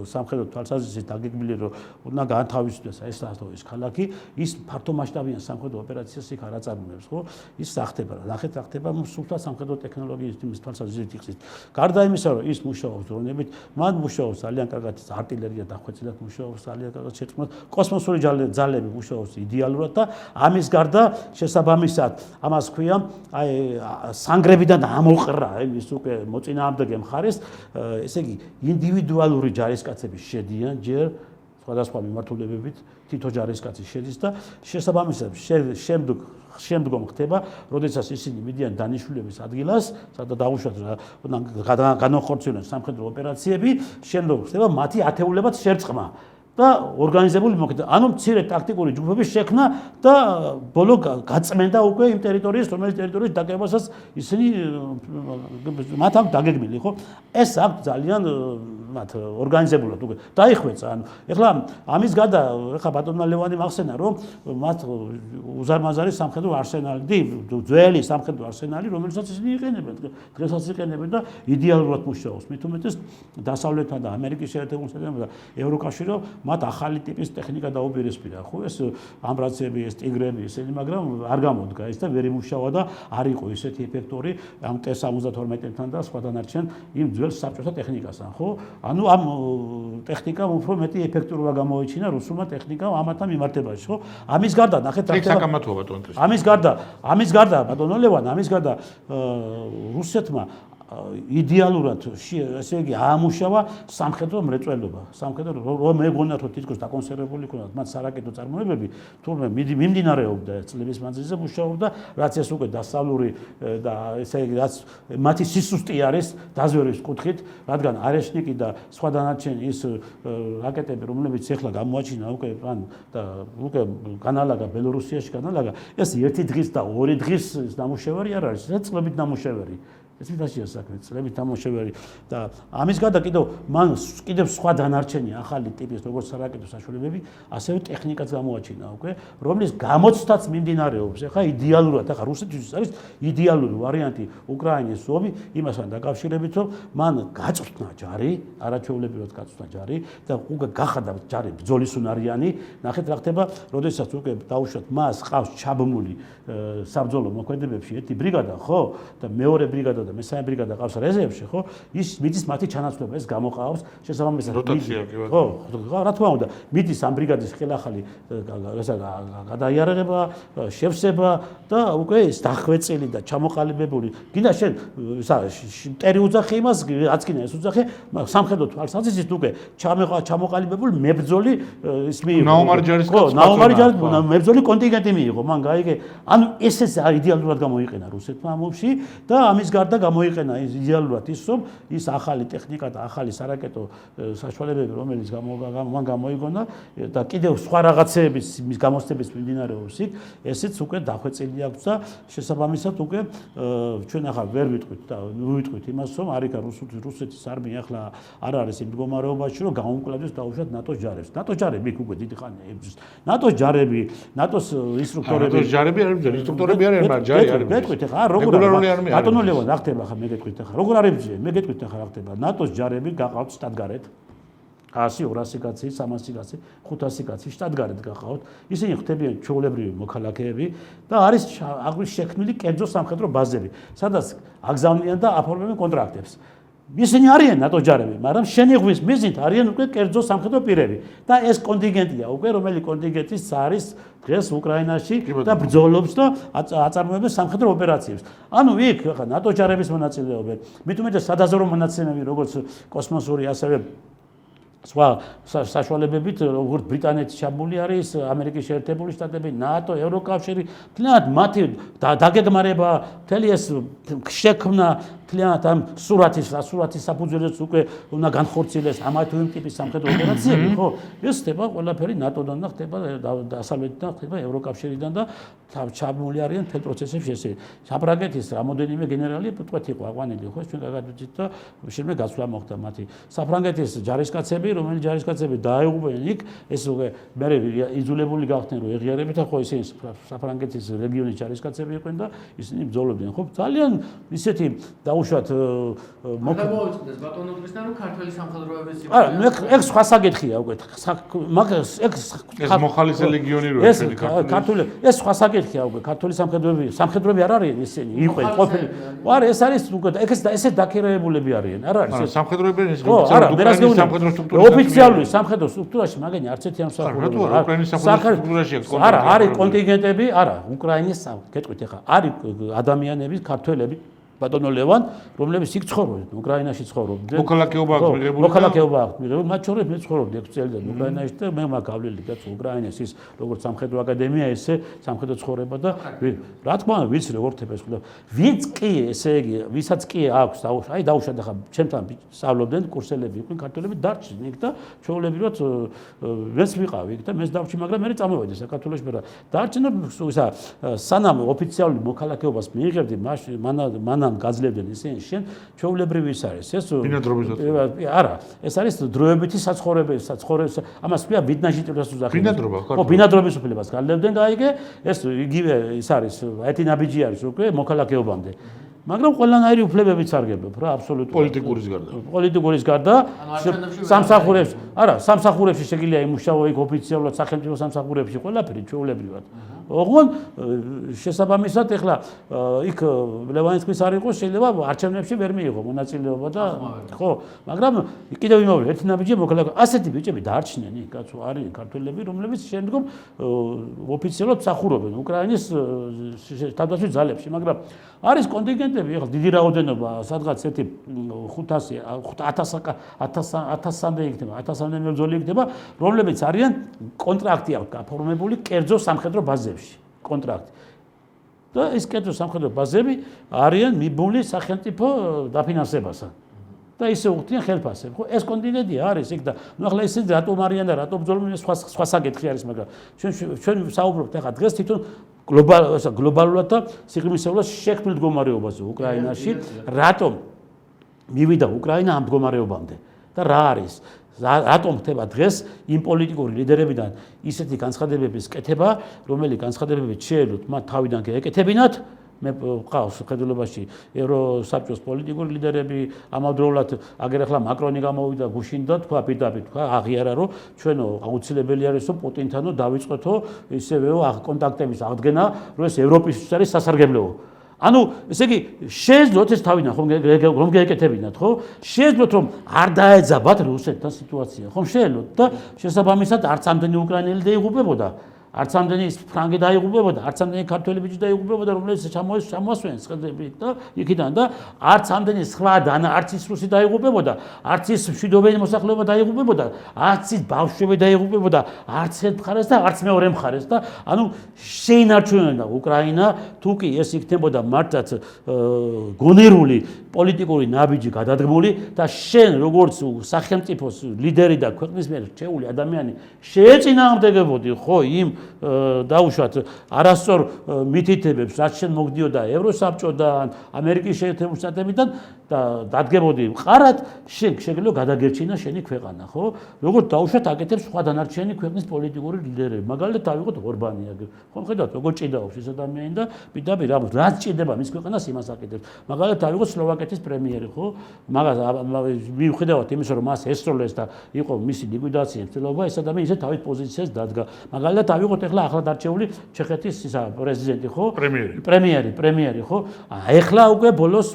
სამხედრო თვალსაზრისით დაგეგმილი, რომ უნდა განთავისუფლდეს ეს რასტოვის ქალაქი, ის ფართომასშტაბიან სამხედრო ოპერაციას იქ არ აწარმოებს, ხო? ის სახდება, ნახეთ რა ხდება სულთა სამხედრო ტექნოლოგიის თვალსაზრისით იხსით. გარდა იმისა, რომ ის მუშაობს დრონებით, მან მუშაობს ძალიან კარგად არტილერია დახვეწილად მუშაობს, ძალიან კარგად შეწყმოთ, კოსმოსური ძალები მუშაობს იდეალურად და ამის გარდა შესაბამისად, ამას ქვია, აი სანგრებიდან ამოყრა, ის უკვე მოწინააღმდეგე მხარეს, ესე იგი ინდივიდუალური ჯარისკაცები შედიან ჯერ სხვადასხვა მიმართულებებით თითო ჯარისკაცი შედის და შესაბამისად შემდგომ ხდება, როდესაც ისინი მიდიან დანიშნულების ადგილას, სადაც დაუშვათ განახორციელონ სამხედრო ოპერაციები, შემდგომ ხდება მათი ათეულებად შერწყმა და ორგანიზებული მოქმედება. ანუ მცირე ტაქტიკური ჯგუფების შექმნა და ბოლო გაწმენდა უკვე იმ ტერიტორიის, რომელიც ტერიტორიის დაკავებასაც ისინი მათ აქვს დაგეგმილი, ხო? ეს აქვს ძალიან მათ ორგანიზებულად უკვე დაიხვეწა. ანუ ეხლა ამის გარდა ეხლა ბატონმა ლევანი მახსენა, რომ მათ უზარმაზარი სამხედრო არსენალი, ძველი სამხედრო არსენალი, რომელსაც ისინი იყენებენ, დღესაც იყენებენ და იდეალურად მუშაობს. მით უმეტეს დასავლეთთან და ამერიკის შეერთებულ შტატებთან და ევროკავშირო მათ ახალი ტიპის ტექნიკა დაუპირისპირა, ხო? ეს ამბრაცები, ეს ტიგრები, ისინი, მაგრამ არ გამოდგა ის და ვერ იმუშავა და არ იყო ისეთი ეფექტური ამ T-72-თან და სხვა დანარჩენ იმ ძველ საბჭოთა ტექნიკასთან, ხო? ანუ ამ ტექნიკამ უფრო მეტი ეფექტურობა გამოიჩინა რუსულმა ტექნიკამ ამათან მიმართებაში, ხო? ამის გარდა ნახეთ რა ხდება. ამის გარდა ბატონო ლევან, ამის გარდა რუსეთმა იდეალურად ესე იგი აამუშავა სამხედრო მრეწველობა. სამხედრო რომ ეგონათ რომ თითქოს დაკონსერვებული ქონათ მათ სარაკეტო წარმოებები, თუმცა მიმდინარეობდა წლების მანძილზე მუშაობდა, რაც ეს უკვე დასავლური და ესე იგი რაც მათი სისუსტე არის დაზვერვის კუთხით, რადგან არეშნიკი და სხვა დანარჩენი ის რაკეტები, რომლებიც ეხლა გამოაჩინა უკვე და უკვე განალაგა ბელორუსიაში განალაგა, ეს ერთი დღის და ორი დღის ნამუშევარი არ არის, ეს წლებით ნამუშევარი. ეს მითაშია საქმე, წლებით ნამუშევარი და ამის გარდა კიდევ სხვა დანარჩენი ახალი ტიპის როგორც სარაკეტო საშუალებები, ასევე ტექნიკაც გამოაჩინა უკვე, რომლის გამოცდაც მიმდინარეობს. ეხლა იდეალურად, ეხლა რუსეთთვის არის იდეალური ვარიანტი უკრაინის ომი იმასთან დაკავშირებით, რომ მან გაწვრთნა ჯარი, არაჩვეულებრივად გაწვრთნა ჯარი და უკვე გახადა ჯარი ბრძოლისუნარიანი. ნახეთ რა ხდება, როდესაც უკვე დაუშვათ მას ყავს ჩაბმული საბრძოლო მოქმედებებში ერთი ბრიგადა, ხო? და მეორე ბრიგადა და მესამე ბრიგადა ყავს რეზერვში, ხო? ის მიდის მათი ჩანაცვლება, ეს გამოყავს შესაბამისად. როტაცია კი ხო, რა თქმა უნდა, მიდის ამ ბრიგადის ხელახალი გადაიარაღება, შევსება და უკვე ეს დახვეწილი და ჩამოყალიბებული. გინდა შენ მტერი უძახი იმას, რაც გინდა ეს უძახი, სამხედრო თვალსაზრისით უკვე ჩამოყალიბებული მებრძოლი ის მიიღო. ნაუმარი ჯარისკაცი. ნაუმარი ჯარისკაცი, მებრძოლი კონტინგენტი მიიღო, მან გაიგე. ანუ ესეც იდეალურად გამოიყენა რუსეთმა ამ ომში და ამის გარდა და გამოიყენა იდეალურად ის, რომ ის ახალი ტექნიკა და ახალი სარაკეტო საშუალებები, რომელიც მან გამოიგონა და კიდევ სხვა რაღაცეების მის გამოცდების მიმდინარეობს იქ, ესეც უკვე დახვეწილი აქვს და შესაბამისად უკვე ჩვენ ახლა ვერ ვიტყვით და ვიტყვით იმას, რომ არიქა რუსეთის არმია ახლა არ არის იმ მდგომარეობაში, რომ გაუმკლავდეს დაუშვათ ნატოს ჯარებს. ნატოს ჯარები იქ უკვე დიდი ხანია იბრძვის. ნატოს ჯარები, ნატოს ინსტრუქტორები, ნატოს ჯარები არ იბრძვიან, ინსტრუქტორები არ არიან, ჯარი არ იბრძვის. მეგეთქვით ახლა როგორ არის? ბატონო ლევან, რა ხდება ახლა მეგეთქვით ახლა? როგორ არის იბრძვიან? მეგეთქვით ახლა რა ხდება? ნატოს ჯარები გაყავთ შტატგარეთ. 100-200 კაცი, 300 კაცი, 500 კაცი შტატგარეთ გაყავთ. ისინი ხდებიან ჩვეულებრივი მოქალაქეები და არის შექმნილი კერძო სამხედრო ბაზები, სადაც აგზავნიან და აფორმებენ კონტრაქტებს. ისინი არიან ნატოს ჯარები, მაგრამ შენიღვის მიზნით არიან უკვე კერძო სამხედრო პირები და ეს კონტინგენტია უკვე, რომელიც კონტინგენტის არის დღეს უკრაინაში და ბრძოლობს და აწარმოებს სამხედრო ოპერაციებს. ანუ იქ ხა ნატოს ჯარების მონაწილეობენ, მით უმეტეს სადაზვერვო მონაცემები, როგორც კოსმოსური, ასევე სხვა საშუალებებით, როგორც ბრიტანეთი ჩაბმული არის, ამერიკის შეერთებული შტატები, ნატო, ევროკავშირი, თლიანად მათი დაგეგმარება, მთელი ეს შექმნა თლიანად ამ სურათის საფუძველზეც უკვე უნდა განხორციელდეს ამათ იმ ტიპის სამხედრო ოპერაციები, ხო? ეს ხდება ყველაფერი ნატოდან და ხდება დასავლეთიდან, ხდება ევროკავშირიდან და ჩაბმული არიან მთელ პროცესებში ესე. საფრანგეთის რამოდენიმე გენერალი პტყვეთ იყო აყვანილი, ხო? ჩვენ გადავიდით და შეიძლება გასვლა მოხდა მათი. საფრანგეთის ჯარისკაცები, რომელიც ჯარისკაცები დაეუღებენ იქ, ეს უკვე მე იძულებული გახდნენ რომ ეღიარებინა, ხო ისინი საფრანგეთის რეგიონის ჯარისკაცები იყვნენ და ისინი ბრძოლებდნენ, ხო? ძალიან ისეთი დაუშვათ მოგვიწევს ბატონობისთან რომ ქართული სამხედროების არა, ეგ სხვა საკითხია უკვე. ეს მოხალისე ლეგიონი როა ჩვენი ქართული ეს სხვა საკითხია უკვე. ქართული სამხედროები არ არიან ისინი, იყვნენ ყოფილი. არა, ეს არის უკვე ესე დაქირავებულები არიან, არ არის ეს სამხედროები ეს ოფიციალური სამხედრო სტრუქტურაში ოფიციალური სამხედრო სტრუქტურაში მაგენი არც ერთი ამსახურება არა უკრაინის სამხედრო სტრუქტურაში არა არის კონტინგენტები არა უკრაინის გეტყვით ახლა არის ადამიანები ქართველები ბატონო ლევან რომლებიც იქ ცხოვრობდნენ უკრაინაში ცხოვრობდნენ მოქალაქეობა აქვს მიღებული მოქალაქეობა აქვს მიღებული მათ შორის მე ცხოვრობდი 6 წელიწად უკრაინაში და მე მაგ გავლილი კაც უკრაინას ის როგორც სამხედრო აკადემია ესე სამხედრო ცხოვრება და რა თქმა უნდა ვიცი როგორ ხდება ეს ყველა ვინც კი ესე იგი ვისაც კი აქვს აი დაუშვათ ახლა ჩემთან სწავლობდნენ კურსელები იყვნენ ქართველები დარჩნენ იქ და ჩვეულებრივად მეც ვიყავი იქ და მეც დავჭი მაგრამ მე წამოვედი საქართველოში მე დარჩენა ისა სანამ ოფიციალური მოქალაქეობას მიიღებდი მანამ გაძლევდნენ ისინი შენ ჩვეულებრივი ის არის ეს არა ეს არის დროებითი საცხოვრებელი ამას ქვია ვიდნაჟიტებას უძახიან ბინადრობა ხო ბინადრობის უფლებას გაძლევდნენ და აიგე ეს იგივე ის არის ერთი ნაბიჯი არის უკვე მოქალაქეობამდე მაგრამ ყველანაირი უფლებებიც სარგებლობ რა აბსოლუტურად პოლიტიკურის გარდა სამსახურებში არა სამსახურებში შეგიძლია იმუშაო იქ ოფიციალურად სახელმწიფო სამსახურებში ყველაფერი ჩვეულებრივად ოღონდ შესაბამისად ეხლა იქ ლევანისკის არ იყოს შეიძლება არჩევნებში ვერ მიიღო მონაწილეობა და ხო მაგრამ კიდევ იმავე ერთი ნაბიჯი მოქალაქე ასეთი ბიჭები დაარჩნენ იქ კაცო არის ქართველები რომლებიც შემდგომ ოფიციალურად მსახურობენ უკრაინის თავდაცვის ძალებში მაგრამ არის კონტინგენტები ეხლა დიდი რაოდენობა სადღაც ერთი 1000-მდე იქნება 1000-მდე მებრძოლი იქნება რომლებიც არიან კონტრაქტი აქვს გაფორმებული კერძო სამხედრო ბაზებში კონტრაქტი და ეს კერძო სამხედრო ბაზები არიან მიბმული სახელმწიფო დაფინანსებასთან და ისე უხდიან ხელფასებს ხო ეს კონტინენტი არის იქ და ნუ ახლა ისინი რატომ არიან და რატომ ბრძოლობენ სხვა საკითხი არის მაგრამ ჩვენ საუბრობთ ახლა დღეს თვითონ გლობალურად და სიღრმისეულად შექმნილ მდგომარეობაზე უკრაინაში რატომ მივიდა უკრაინა ამ მდგომარეობამდე და რა არის რატომ ხდება დღეს იმ პოლიტიკური ლიდერებიდან ისეთი განცხადებების კეთება რომელიც განცხადებები შეიძლება მათ თავიდან ეკეთებინათ მე ყავს ხედულობაში ევროსაბჭოს პოლიტიკური ლიდერები ამავდროულად აგერ ახლა მაკრონი გამოვიდა გუშინ და თქვა პირდაპირ თქვა აღიარა რომ ჩვენო აუცილებელი არის რომ პუტინთანო დავიწყოთო ისევეო კონტაქტების აღდგენა რომ ეს ევროპისთვის არის სასარგებლოო ანუ ესე იგი შეეძლოთ ეს თავიდან ხომ რომ გაეკეთებინათ ხო შეეძლოთ რომ არ დაეძაბათ რუსეთთან სიტუაცია ხომ შეეძლოთ და შესაბამისად არც ამდენი უკრაინელი დაიღუპებოდა არც ამდენი ფრანგი დაიღუპებოდა, არც ამდენი ქართველი ბიჭი დაიღუპებოდა, რომელიც ჩამოასვენეს ხელებით და იქიდან და არც ამდენი სხვა არც ის რუსი დაიღუპებოდა, არც ის მშვიდობიანი მოსახლეობა დაიღუპებოდა, არც ის ბავშვები დაიღუპებოდა, არც ერთ მხარეს და არც მეორე მხარეს და ანუ შეინარჩუნებოდა უკრაინა, თუ კი ეს იქნებოდა მართლაც გონერული პოლიტიკური ნაბიჯი გადადგმული და შენ როგორც სახელმწიფოს ლიდერი და ქვეყნის მიერ რჩეული ადამიანი შეეწინააღმდეგებოდი ხო იმ დაუშვათ არასწორ მითითებებს რაც შენ მოგდიოდა ევროსაბჭოდან ამერიკის შეერთებული შტატებიდან და დადგებოდი მყარად შენ შეგიძლია გადაგერჩინა შენი ქვეყანა ხო როგორც დაუშვათ აკეთებს სხვა დანარჩენი ქვეყნის პოლიტიკური ლიდერები მაგალითად ავიღოთ ორბანი ხო ხედავთ როგორ ჭიდაობს ეს ადამიანი და პირდაპირ რაც ჭიდება მის ქვეყანას იმას აკეთებს მაგალითად ავიღოთ სლოვაკეთის პრემიერი ხო მაგას მიუხედავად იმისა რომ მას ესწროლეს და იყო მისი ლიკვიდაციის ცდილობა ეს ადამიანი ისე თავის პოზიციას დადგა მაგალითად ავიღოთ ახლა ახლად არჩეული ჩეხეთის ისა პრეზიდენტი ხო პრემიერი ხო ახლა უკვე ბოლოს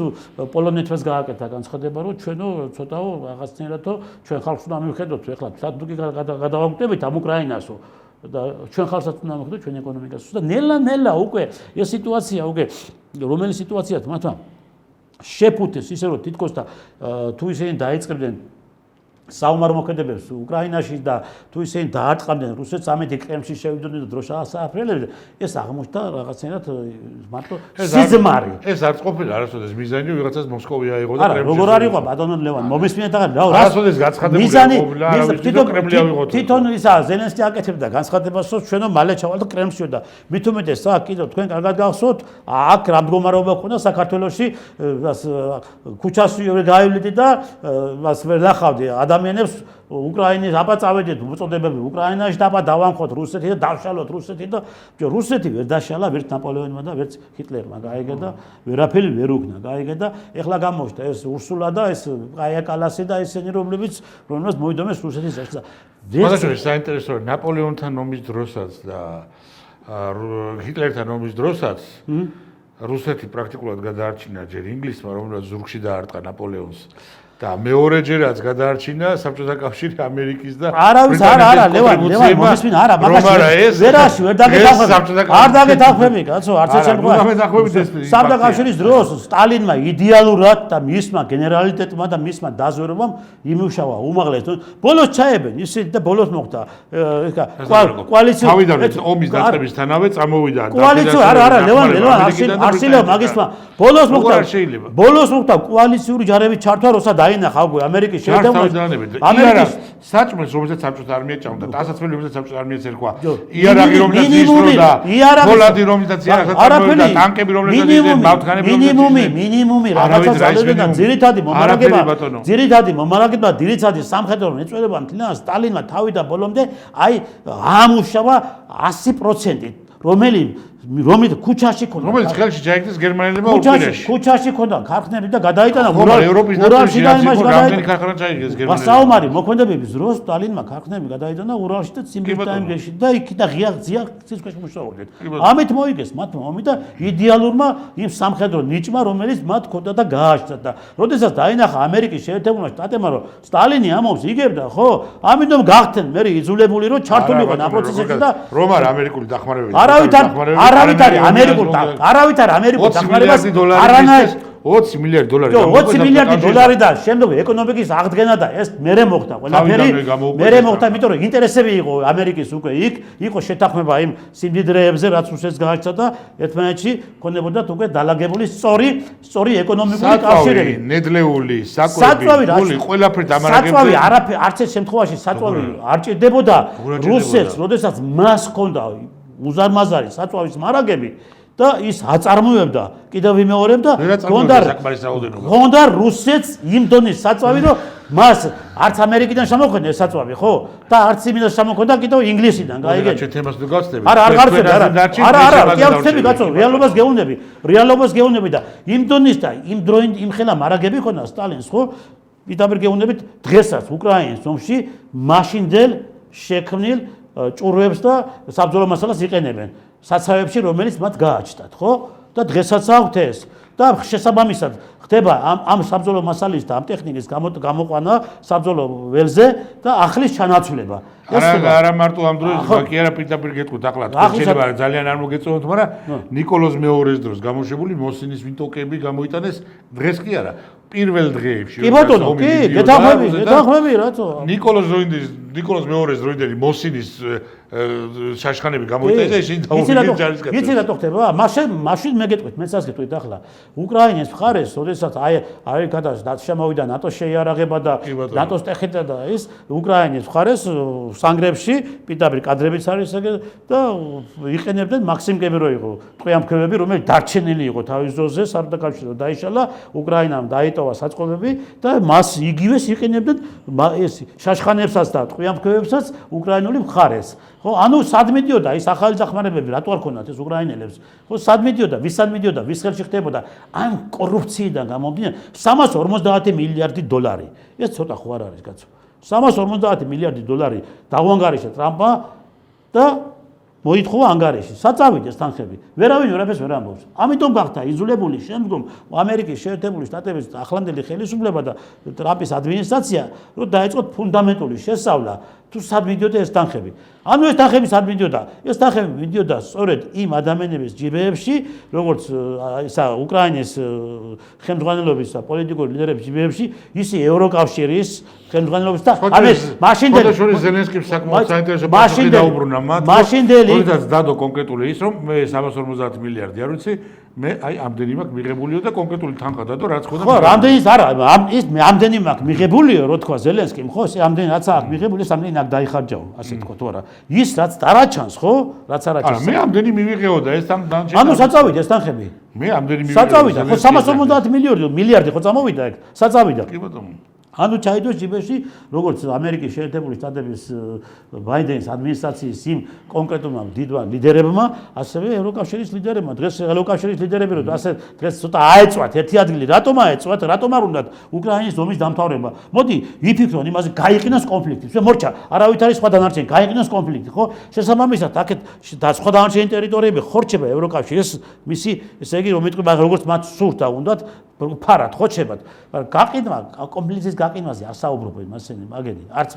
პოლონეთს გააკეთა განცხადება რომ ჩვენო ცოტაო რაღაცნაირადო ჩვენ ხალხს უნდა მივხედოთ ახლა თადუგი გადავაგდებით ამ უკრაინასო და ჩვენ ხალხსაც უნდა მივხედოთ ჩვენ ეკონომიკას და ნელა უკვე ეს სიტუაცია უკვე რომელი სიტუაციაა მართლა შეფუთეს ისე რომ თითქოს და თუ ისინი დაიწყებდნენ საომარ მოქმედებებს უკრაინაში და თუ ისინი დაარტყამდნენ რუსეთს ამეთი კრემლში შევიდოდნენ და დროშა ასაფრელებდნენ ეს აღმოჩნდა რაღაცნაირად მარტო სიზმარი ეს არც ყოფილა არასოდეს მიზანი ვიღაცას მოსკოვი აიღო და კრემლში როგორ არ იყო ბატონო ლევან მომისმინეთ რა არასოდეს გაცხადებული ყოფილა არავის კრემლი ავიღო თვითონ ისა ზელენსკი აკეთებდა განცხადებას რომ ჩვენო მალე ჩავალ და კრემლშიო და მით უმეტეს აქ კიდევ თქვენ კარგად გახსოვთ აქ რა მდგომარეობა ქონდა საქართველოში ქუჩაში გაივლიდით და მას ვერ ნახავდი ადამიანებს უკრაინის აპაწავედით უწოდებები უკრაინაში დაბა დავანხოთ რუსეთი და დავშალოთ რუსეთი და რუსეთი ვერ დაშალა ვერც ნაპოლეონმა და ვერც ჰიტლერმა გაიგე და ვერაფერი ვერ უქნა გაიგე და ეხლა გამოჩნდა ეს ურსულა და ეს კაია კალასი და ესენი რომლებიც მოიდომეს რუსეთის ეხლა მაგალითად საინტერესოა ნაპოლეონთან ომის დროსაც და ჰიტლერთან ომის დროსაც რუსეთი პრაქტიკულად გადაარჩინა ჯერ ინგლისმა რომელსაც ზურგში დაარტყა ნაპოლეონს და მეორეჯერაც გადაარჩინა საბჭოთა კავშირი ამერიკის და არავის არა ლევან მომისმინ არა მაგაში ვერაში ვერ დაგეთახმები არ დაგეთახმები კაცო არც ერთ შემთხვევაში საბჭოთა კავშირის დროს სტალინმა იდეალურად და მისმა გენერალიტეტმა და მისმა დაზვერვამ იმუშავა უმაღლეს ბოლოს ჩაებენ ისინი და ბოლოს მოხდა კოალიცია თავიდანვე ომის დაწყებისთანავე წამოვიდა კოალიცია არა ლევან არსილო მაგისმა ბოლოს მოხდა კოალიციური ჯარების ჩართვა როცა დაინახა უკვე ამერიკის შეერთებული ამერიკის საჭმელს რომელსაც საბჭოთა არმია ჭამდა ტასაცმელი რომელსაც საბჭოთა არმიაც ერქვა იარაღი რომელსაც ისროდა ფოლადი რომელსაც იარაღს აწარმოებდა ტანკები რომელსაც იდნენ ბავთქანები მინიმუმი რაღაცა ძალებდა ძირითადი მომარაგება ძირითადი სამხედრო მეწვეულობა მთლიანად სტალინმა თავიდან ბოლომდე აი ამუშავა 100% რომელიც ქუჩაში ქონდა რომელიც ხელში ჩაიგდეს გერმანელებმა უკრაინაში ქუჩაში ქონდა ქარხნები და გადაიტანა ურალში და იმაში რამდენი ქარხანა ჩაიგდეს გერმანელებმა საომარი მოქმედებების დროს სტალინმა ქარხნები გადაიტანა ურალში და ციმბირტაიმგეში და იქ და ღია ცისქვეშ მუშაობდნენ ამით მოიგეს მათ მომი და იდეალურმა იმ სამხედრო ნიჭმა რომელიც მათ ქონდა და გააჩნდა და როდესაც დაინახა ამერიკის შეერთებულმა შტატებმა რომ სტალინი ამობს იგებდა ხო ამიტომ გახდნენ მე იძულებული რომ ჩართულიყო ამ პროცესში და რომ არ ამერიკული დახმარებები არავითარი ამერიკულ დახმარებას არანაირ 20 მილიარდი დოლარი 20 მილიარდი დოლარი და შემდგომ ეკონომიკის აღდგენა და ეს მერე მოხდა ყველაფერი მერე მოხდა იმიტომ რომ ინტერესები იყო ამერიკის უკვე იქ იყო შეთანხმება იმ სიმდიდრეებზე რაც რუსეთს გააჩნდა და ერთმანეთში ქონებოდათ უკვე დალაგებული სწორი ეკონომიკური კავშირები ნედლეული საკვები ყველაფერი დამარაგებული საწვავი არც ერთ შემთხვევაში საწვავი არ ჭირდებოდა რუსეთს როდესაც მას ჰქონდა უზარმაზარი საწვავის მარაგები და ის აწარმოებდა კიდევ ვიმეორებდა ჰქონდა რუსეთს იმ დონის საწვავი რომ მას არც ამერიკიდან შემოხვდა ეს საწვავი ხო და არც იმიდან შემოხვდა კიდევ ინგლისიდან გაიგე თემას თუ გავხსნები არა კი აღწევი კაცო რეალობას გეუბნები და იმ დონის და იმ დროინდ იმ ხელა მარაგები ხონდა სტალინს ხო პირდაპირ გეუბნებით დღესაც უკრაინის ომში მაშინდელ შექმნილ ჭურვებს და საბრძოლო მასალას იყენებენ საცავებში რომელიც მათ გააჩნდათ ხო და დღესაც აქვთ ეს და შესაბამისად ხდება ამ საბრძოლო მასალის და ამ ტექნიკის გამოყვანა საბრძოლო ველზე და ახლის ჩანაცვლება. არა მარტო ამ დროს კი არა პირდაპირ გეტყვით ახლა შეიძლება ძალიან არ მოგეწონოთ, მაგრამ ნიკოლოზ მეორის დროს გამოშვებული მოსინის ვინტოკები გამოიტანეს დღეს კი არა პირველ დღეებში. კი ბატონო, კი, გეთანხმები რატო? ნიკოლოზ მეორის დროინდელი მოსინის შაშხანები გამოიტანეს და ისინი დაუბრუნდნენ ჯარისკაცებს. იცი რატო ხდება? მაშინ მე გეტყვით, მეც ასე გეტყვით ახლა. უკრაინის მხარეს, როდესაც აი გადაშ შემოვიდა ნატოს შეიარაღება და ნატოს ტექნიკა და ის უკრაინის მხარეს სანგრებში პირდაპირ კადრებიც არის და იყენებდნენ მაქსიმ კებრო იყო ტყვიამფრქვევები, რომელიც დარჩენილი იყო თავის ძოზე, საბჭოთა დაიშალა, უკრაინამ დაიტოვა საწყობები და მას იგივეს იყენებდნენ ეს შაშხანებსაც და ტყვიამფრქვევებსაც უკრაინული მხარეს. ხო, ანუ სად მიდიოდა ის ახალი დახმარებები, რატო არ ქონდათ ეს უკრაინელებს? ხო, სად მიდიოდა, ვისად მიდიოდა, ვის ხელში ხდებოდა? ამ კორუფციიდან გამომდინარე 350 მილიარდი დოლარი. ეს ცოტა ხო არ არის, კაცო. 350 მილიარდი დოლარი დაგვანგარიშა ტრამპმა და მოითხოვა ანგარიში. საწავიდეს თანხები. ვერავინ ვერაფერს ვერ ამბობს. ამიტომ გახდა იძულებული შემდგომ ამერიკის შეერთებული შტატების ახლანდელი ხელისუფლება და ტრამპის ადმინისტრაცია, რომ დაეწყოთ ფუნდამენტური შესწავლა თუ სად მიდიოდა ეს თანხები. ანუ ეს თანხები სად მიდიოდა? ეს თანხები მიდიოდა სწორედ იმ ადამიანების ჯიბეებში, როგორც ისა უკრაინის ხელმძღვანელობის და პოლიტიკური ლიდერების ჯიბეებში, ისე ევროკავშირის ხელმძღვანელობის და მაშინდელი ზელენსკის საკმაოდ საინტერესო პასუხი დაუბრუნა მათ. როდესაც დადო კონკრეტული ის, რომ მე 350 მილიარდი არ ვიცი, მე აი ამდენი მაქვს მიღებულიო და კონკრეტული თანხა დადო, რაც ხოდა. ხო, რამდენიც არა, ის ამდენი მაქვს მიღებულიო, რო თქვა ზელენსკიმ, ხო, ეს ამდენი რაც აქვს მიღებული, ეს ამდენი აქ დაიხარჯაო, ასე თქვა თუ არა. ის რაც დარაჩანს, ხო, რაც არაჩანს. არა, მე ამდენი მივიღეო და ეს თან ანუ საწავიდა ეს თანხები. მე ამდენი მივიღეო. საწავიდა, ხო 350 მილიარდი ხო წამოვიდა ეგ, საწავიდა. კი ბატონო. ანუ ჩაიდოს ჯიბეში, როგორც ამერიკის შეერთებული შტატების ბაიდენის ადმინისტრაციის იმ კონკრეტულმა დიდმა ლიდერებმა, ასევე ევროკავშირის ლიდერებმა. დღეს ევროკავშირის ლიდერები რომ ასე დღეს ცოტა აეწვათ ერთი ადგილი, რატომ აეწვათ, რატომ არ უნდათ უკრაინის ომის დამთავრება? მოდი, ვიფიქროთ იმაზე, გაიყინოს კონფლიქტი. მორჩა, არავით არის სხვა დანარჩენი, გაიყინოს კონფლიქტი, ხო? შესაბამისად, აქეთ და სხვა დანარჩენი ტერიტორიები ხორჩება ევროკავშირის მისი, ესე იგი, რომ იტყვი, მაგრამ როგორც მათ სურთ აუნდათ ფარად ხოჩებად, მაგრამ გაყიდვა კონფლიქტის გაყინვაზე არ საუბრობენ მასენი მაგერი არც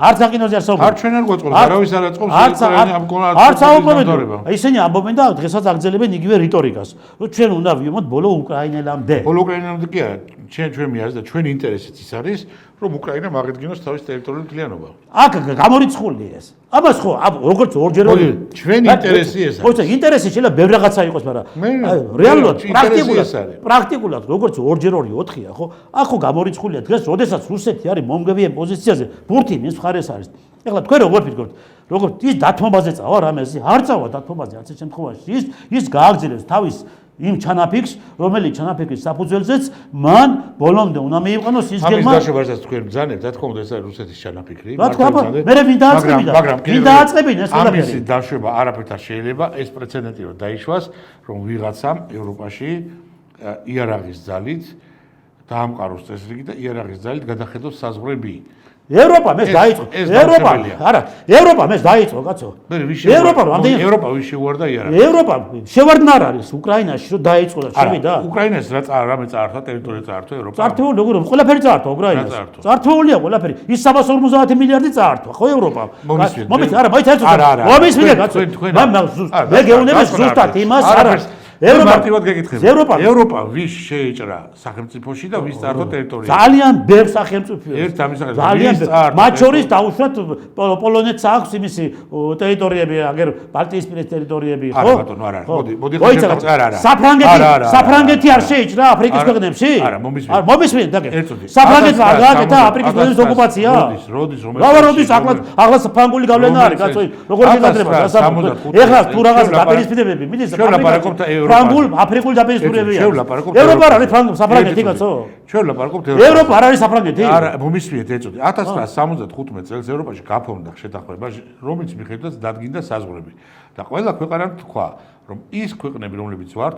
არც გაყინვაზე არ საუბრობენ. არ ჩვენ არ გვაწყობს, არავის არ აწყობს არც საუბრობენ. ისინი ამბობენ და დღესაც აგრძელებენ იგივე რიტორიკას. რომ ჩვენ უნდა ვიომოთ ბოლო უკრაინელამდე. ბოლო უკრაინელამდე კი არა, ჩვენ მიარს და ჩვენი ინტერესიც ის არის, რომ უკრაინა აღედგინოს თავის ტერიტორიული მთლიანობა. აქ გამორიცხულია ეს. ამას ხო, როგორც ორჯეროვანი ჩვენი ინტერესი ეს არის. ხო, ინტერესი შეიძლება ბევრი რაღაცა იყოს, მაგრამ რეალურად პრაქტიკულად როგორც ორჯერ 2-4-ია, ხო? აქ ხო გამორიცხულია დღეს, როდესაც რუსეთი არის მომგებიან პოზიციაზე, ბურთი მის მხარეს არის. ეხლა თქვენ როგორ ფიქრობთ? როგორც ის დათმობაზე წავა რამეზე? არ წავა დათმობაზე არც შემთხვევაში. ის გააგრძელებს თავის იმ ჩანაფიქს, რომელიც ჩანაფიქის საფუძველზეც მან ბოლომდე უნდა მიიყვანოს ის გელმა. ამის დაშვებასაც თქვენ ბრძანებთ, რა თქმა უნდა, ეს არის რუსეთის ჩანაფიქრი. რა თქმა უნდა, მე ვინ დააწყებინა? ვინ დააწყებინა ეს ყველაფერი? ამის დაშვება არაფერთ არ შეიძლება, ეს პრეცედენტი რომ დაიშვას, რომ ვიღაცამ ევროპაში იარაღის ძალით დაამყაროს წესრიგი და იარაღის ძალით გადახედოს საზღვრები. ევროპა მეს დაიწყო. ევროპა, არა, ევროპა მეს დაიწყო, კაცო. ევროპა რამდენი ევროპა ვის შეუარდა იარაღს? ევროპა შევარდნა არ არის უკრაინაში რომ დაიწყო და შევიდა. უკრაინას რამე წაართვა, ტერიტორია წაართვა ევროპა. წართვეული როგორ ყველაფერი წაართვა უკრაინას. წართვებულია ყველაფერი. ის 350 მილიარდი წაართვა, ხო ევროპა? მომის არა, მაინც ერთად. მომის მიგე კაცო. მე გეუბნები ზუსტად იმას არა. მარტივად გეკითხება. ევროპა ვის შეეჭრა სახელმწიფოში და ვის წაართვა ტერიტორია? ძალიან ბევრ სახელმწიფოებს. ერთ ამის ძალიან მათ შორის დაუშვათ პოლონეთს აქვს იმისი ტერიტორიები, აგერ ბალტიისპირეთის ტერიტორიები, ხო? არა ბატონო, არა. მოდი არა. საფრანგეთი არ შეეჭრა აფრიკის ქვეყნებში? არა, მომისმენ და საფრანგეთს არ გააკეთა აფრიკის ქვეყნების ოკუპაცია? როდის ახლა საფრანგული გავლენა არის, კაცო, როგორ გეკადრება? ეხლა თუ რაღაც დაპირისპირებები მიდის ფრანგულ აფრიკული დაპირისპირებებია. ევროპა არ არის საფრანგეთი, კაცო? ჩვენ ვლაპარაკობთ ევროპა არ არის საფრანგეთი? არა, მომისმენთ ეწოდი. 1975 წელს ევროპაში გაფორმდა შეთანხმება, რომელიც მიხედვით დადგინდა საზღვრები. და ყველა ქვეყანამ თქვა, რომ ის ქვეყნები, რომლებიც ვართ,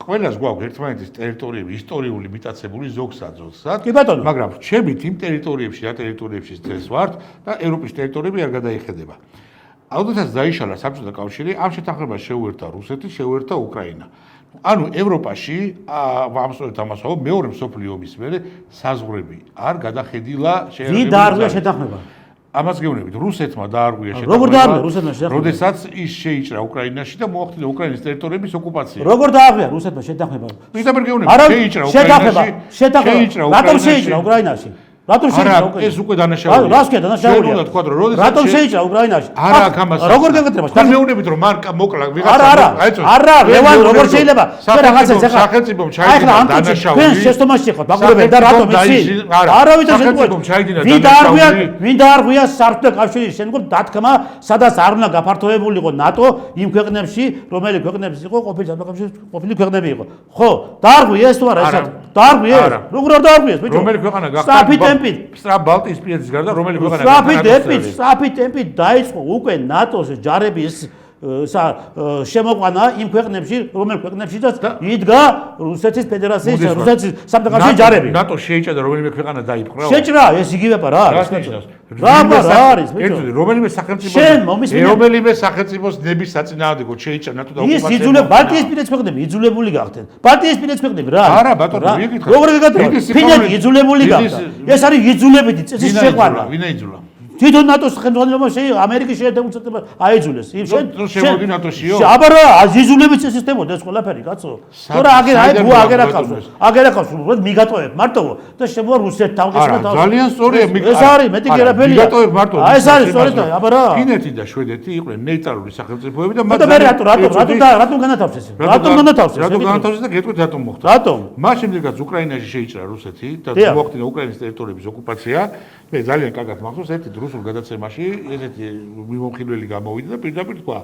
ყველას გვაქვს ერთმანეთის ტერიტორიები ისტორიული მიტაცებული ზოგსად. კი ბატონო. მაგრამ რჩებით იმ ტერიტორიებში, რა ტერიტორიებში დღეს ვართ და ევროპის ტერიტორიები არ გადაიხედება. როდესაც დაიშალა საბჭოთა კავშირი, ამ შეთანხმებას შეუერთა რუსეთი, შეუერთა უკრაინა. ანუ ევროპაში ამასწორეთ ამასაო მეორე მსოფლიო ომის მერე საზღვრები არ გადახედილა ვინ დაარღვია შეთანხმება? ამას გეუბნებით, რუსეთმა დაარღვია შეთანხმება. როგორ დაარღვია რუსეთმა შეთანხმება? როდესაც ის შეიჭრა უკრაინაში და მოახდინა უკრაინის ტერიტორიების ოკუპაცია. როგორ დაარღვია რუსეთმა შეთანხმება? პირდაპირ გეუბნებით, შეიჭრა უკრაინაში. შეთანხმება. რატომ შეიჭრა უკრაინაში? რატომ შეიჭრა უკრაინაში? ეს უკვე დანაშაულია. რას კი დანაშაულია? უნდა თქვა რომ როდესაც რატომ შეიჭრა უკრაინაში? არა აქ ამას. როგორ გეკეთება? თქვენ მეუბნებით რომ მარკა მოკლა ვიღაცა. არა, ლევან როგორ შეიძლება? თქვენ რაღაცას ახლა სახელმწიფომ ჩაიდინა დანაშაული. თქვენ შეცდომაში ხართ, მაგურებენ და რატომ იცი? არა ვითარ სახელმწიფომ ჩაიდინა დანაშაული. ვინ დაარღვია საბჭოთა კავშირის შემდგომ დათქმა, სადაც არ უნდა გაფართოებულიყო ნატო იმ ქვეყნებში, რომელი ქვეყნების იყო ყოფილი საბჭოთა კავშირის ყოფილი ქვეყნები იყო. ხო, დაარღვია ეს თუ არა ესა? დაარღვია? როგორ არ დაარღვიეს ბიჭო? რომელი ქვეყანა გახდა? სწრაფ ბალტიისპირეთის გარდა რომელი ქვეყანა სწრაფი ტემპით დაიწყო უკვე ნატოს ჯარების შემოყვანა იმ ქვეყნებში, რომელ ქვეყნებშიც იდგა რუსეთის ფედერაციის რუსეთის საბჭოთა კავშირის ჯარები. ნატო შეიჭრა და რომელიმე ქვეყანა დაიპყრა. შეჭრა, ეს იგივე რა არის? რა არის ბიჭო? რომელიმე სახელმწიფოს ნების საწინააღმდეგო შეიჭრა ნატო და ოკუპაცია. ის იძულებ ბალტიისპირეთის ქვეყნები იძულებული გახდნენ. ბალტიისპირეთის ქვეყნები რა? არა ბატონო, ვიგიქრა. როგორ გეკეთება? ფინეთი იძულებული გახდა. ეს არის იძულებითი წესის შეყვანა. ვინ აიძულა? თვითონ ნატოს ხელმძღვანელობაში ამერიკის შეერთებული შტატები აიძულეს. ნუ შემოდი ნატოშიო? აბა რა, აზიზულების წესისდებოდა ეს ყველაფერი, კაცო. თორე აგერ აკავს, მიგატოვებ მარტო და შემოვა რუსეთ თავგესმა თავ. ძალიან სწორია, ეს არის მეტი გერაფელია. მიგატოვებ მარტო. ეს არის სწორედ, აბა რა. ფინეთი და შვედეთი იყვნენ ნეიტრალური სახელმწიფოები და მაგრამ რატომ განათავსეს? რატომ განათავსეს და გეტყვით რატომ მოხდა? რატომ? მას შემდეგაც უკრაინაში შეიჭრა რუსეთი და მოახდინა უკრაინის ტერიტორიების ოკუპაცია. მე ძალიან კარგად მახსოვს ერთი რუსულ გადაცემაში ესეთი მიმოხილველი გამოვიდა და პირდაპირ თქვა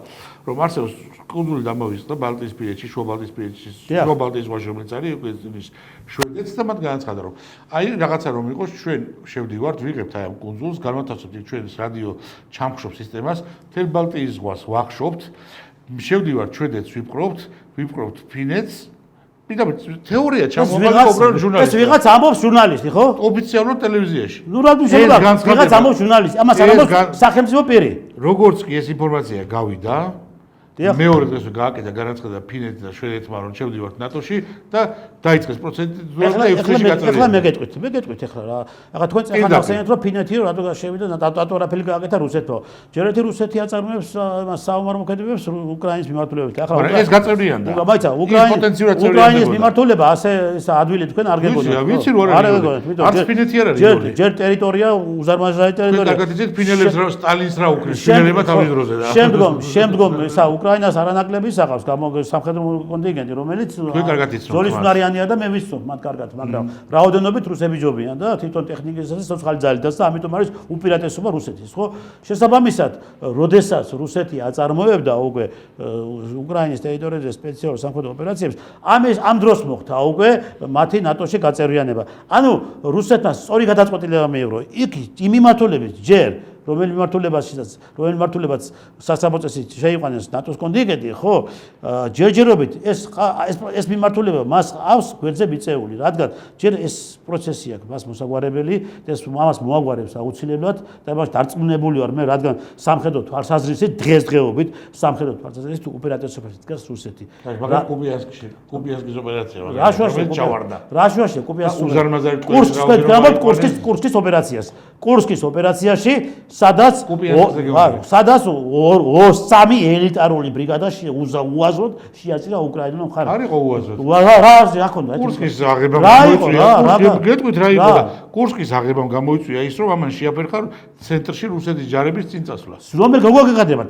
რომ არსებობს კუნძული დამოიზღდა ბალტიისპირეთში, შუა ბალტიისპირეთში, შუა ბალტიის ზღვაში რომელიც არის უკრაინის შვედეთს და მათ განაცხადა რომ აი რაღაცა რომ იყოს ჩვენ შევდივართ ვიღებთ აი ამ კუნძულს განვათავსებთ ჩვენს რადიო ჩამხშობ სისტემას თელ ბალტიის ზღვას ვახშობთ შევდივართ შვედეთს ვიპყრობთ ფინეთს თეორია ჩამოყალიბდა უბრალოდ ჟურნალისტი. ეს ვიღაც ამბობს ჟურნალისტი, ხო? ოფიციალურ ტელევიზიაში. ნუ რატომ შეიძლება? ვიღაც ამბობს ჟურნალისტი. ამას არ ამბობს სახელმწიფო პირი. როგორც კი ეს ინფორმაცია გავიდა, მეორე დღესვე გააკეთა განაცხადა ფინეთი და შვედეთმა რომ შევდივართ ნატოში და დაიწყეს პროცედურა და ევროპაში გაწევრი. ეხლა მე გეტყვით ეხლა რა. ეხლა თქვენ ეხლა ახსენეთ რომ ფინეთი რატო შევიდა ნატო რაფელი გააკეთა რუსეთო. ჯერ ერთი რუსეთი აწარმოებს საომარ მოქმედებებს უკრაინის მიმართულებით. ეხლა ეს გაწევრიან და მაიცა უკრაინის მიმართულება ასე ადვილი თქვენ არ გეგონათ. ვიცი რო არ არის. არც ფინეთი არ არის. ჯერ ტერიტორია უზარმაზარი ტერიტორია. კარგად იცით ფინელებს რა სტალინს რა უკრის ფინელებმა თავის დროზე და. შემდგომ ესა უკრაინას არანაკლები ისახავს სამხედრო კონტინგენტი რომელიც ზოლის უნარიანია და მე ვიცნობ მათ კარგად მაგრამ რაოდენობით რუსები ჯობიან და თვითონ ტექნიკისათვის სოციალური ძალითაც და ამიტომ არის უპირატესობა რუსეთის ხო შესაბამისად როდესაც რუსეთი აწარმოებდა უკვე უკრაინის ტერიტორიაზე სპეციალურ სამხედრო ოპერაციებს ამ დროს მოხდა უკვე მათი ნატოში გაწევრიანება ანუ რუსეთმა სწორი გადაწყვეტილება მიიღო იქ იმ მიმართულებით ჯერ რომელი მიმართულებაც სასამართლოში შეიყვანეს ნატოს კონტინგენტი, ხო? ჯერჯერობით ეს მიმართულება მას აქვს გვერდზე მიწეული, რადგან ჯერ ეს პროცესი აქვს, მას მოსაგვარებელი, ეს ამას მოაგვარებს აუცილებლად და მას დარწმუნებული ვარ მე, რადგან სამხედრო თვალსაზრისით დღესდღეობით სამხედრო თვალსაზრისით უპირატესობაში დგას რუსეთი. მაგრამ კუბიასკის ოპერაცია, რაშუაში კუბიასკის უზარმაზარი კურსკის ოპერაციას. კურსკის ოპერაციაში სადაც 3 ელიტარული ბრიგადა უაზროდ შეაწირა უკრაინულ მხარეს. არ იყო უაზროდ. რა ჰქონდა? კურსკის აღებამ გამოიწვია. გეტყვით რა იყო და კურსკის აღებამ გამოიწვია ის რომ ამან შეაფერხა ცენტრში რუსეთის ჯარების წინ წასვლა. რომელ გოგოგეკადებათ?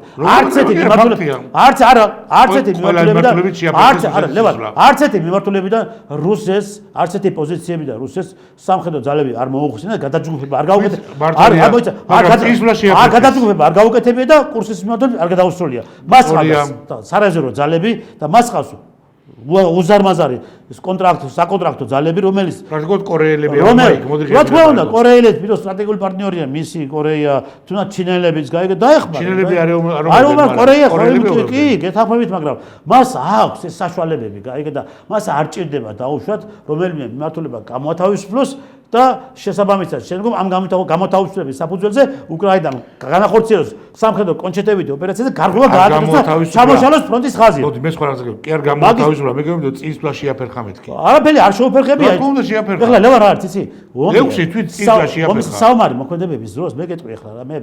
არც ერთი მიმართულებიდან რუსეთს არც ერთი პოზიციებიდან რუსეთს სამხედრო ძალები არ მოუხსნა და გადაჯგუფება არ გაუკეთებია. არ გადაწყვეტება არ გაუკეთებია და კურსის მიმართულებით არ გადაუსროლია. მას ხავს სარეზერვო ძალები და მას ხავს უზარმაზარი საკონტრაქტო ძალები რომელიც პრაქტიკულად კორეელები არის მოდრიგები. რა თქმა უნდა კორეელები პირო სტრატეგიული პარტნიორია მისი კორეა თუნდაც ჩინელებიც დაეხმარა. ჩინელები არის კორეა კი გეთანხმებით მაგრამ მას აქვს ეს საშუალებები გაიგე და მას არ ჭირდება დაუშვათ რომელიმე მიმართულება გამოათავისუფლოს და შესაბამისად შემდგომ ამ გამოთავისუფლების საფუძველზე უკრაინამ განახორციელოს სამხედრო კონჩეტებითი ოპერაციაზე გარღვევა გააკეთოს და ჩამოშალოს ფრონტის ხაზი. მოდი მე სხვა რაღაცა კი არ გამოთავისუფლა, მე გეუბნები წის პლაში აფერხა მეთქი. არაფერი არ შეუფერხებია. რა უნდა შეაფერხა? ეხლა ლევან რა არის იცი? ექვსი თვით წის პლაში აფერხა. ომის საომარი მოქმედებების დროს მე გეტყვი ეხლა რა მე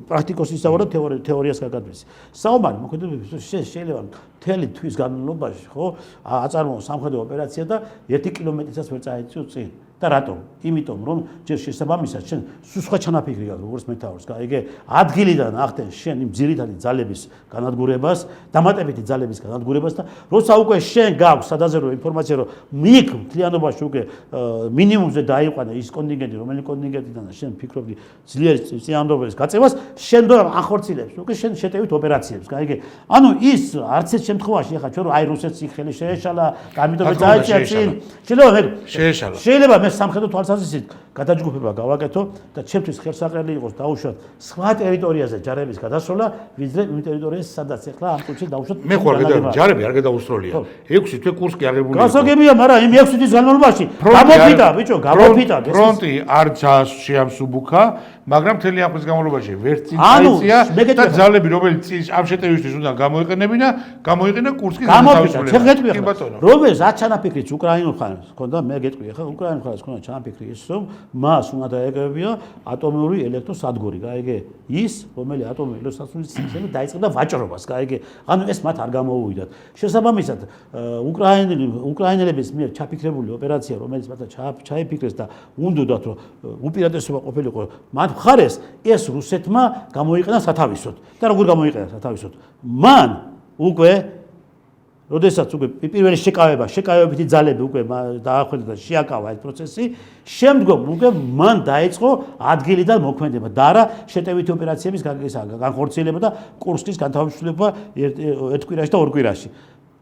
პრაქტიკოსი ვისაუბრებ თეორიას გაგადვისი. საომარი მოქმედებების დროს შეიძლება მთელი თვის განმავლობაში ხო აწარმოოს სამხედრო ოპერაცია და 1 კილომეტრისაც ვერ წაიწიო წინ. და რატომ? იმიტომ რომ ჯერ შესაბამისად შენ სხვა ჩანაფიქრი გაქვს როგორც მეთაურს, გაიგე? ადგილიდან ახდენ შენ იმ ძირითადი ძალების განადგურებას, დამატებითი ძალების განადგურებას და როცა უკვე შენ გაქვს სადაზერო ინფორმაცია, რომ მიქ მთლიანობაში უკვე მინიმუმზე დაიყვანა ის კონტინგენტი, რომელიც კონტინგენტიდან შენ ფიქრობდი ძლიერი წინამორბედის გაწევას, შენ დრო ახორციელებს, უკვე შენ შეტევით ოპერაციებს, გაიგე? ანუ ის არც ერთ შემთხვევაში ახლა ჩვენ აი რუსეთს იქ ხელი შეეშალა, გამიტომ წაიწია წინ. შეიძლება მე სამხედრო თვალსაზრისით გადაჯგუფება გავაკეთო და ჩემთვის ხელსაყრელი იყოს დაუშვათ სხვა ტერიტორიაზე ჯარების გადასროლა, ვიდრე იმ ტერიტორიაზე, სადაც ახლა ამ წუთში დაუშვათ. მე ხო არ გადავ ჯარები არ გადაუსროლია. 6 თვე კურსკი აღებულია. გასაგებია, მაგრამ იმ 6 თვის განმავლობაში გამოფიტა, ბიჭო, გამოფიტა. ფრონტი არ შეამსუბუქა, მაგრამ მთელი ამ წლის განმავლობაში ვერ წინ წაიწია და ძალები რომელიც წის ამ შეტევისთვის უნდა გამოიყენებინა, გამოიყენა კურსკის გამოფიტა. შენ გეტყვი ახლა, რომელიც რაც ჩანაფიქრიც უკრაინულ ხარეს ჰქონდა, მე გეტყვი ახლა უკრაინულ ხარეს ჰქონდა ჩანაფიქრი ის, რომ მას უნდა დაეკავებია ატომური ელექტროსადგური, გაიგე? ის, რომელიც ატომური ელექტროსადგურის სისტემით დაიწყებდა ვაჭრობას, გაიგე? ანუ ეს მათ არ გამოუვიდათ. შესაბამისად, უკრაინელების მიერ ჩაფიქრებული ოპერაცია, რომელიც მათ ჩაიფიქრეს და უნდათ რომ უპირატესობა ყოფილიყო მათ მხარეს, ეს რუსეთმა გამოიყენა სათავისოდ. და როგორ გამოიყენა სათავისოდ? მან უკვე როდესაც უკვე პირველი შეკავებითი ძალები უკვე დაახვედა და შეაკავა ეს პროცესი, შემდგომ უკვე მან დაიწყო ადგილიდან მოქმედება და არა შეტევითი ოპერაციების განხორციელება და კურსკის განთავისუფლება ერთ კვირაში და ორ კვირაში.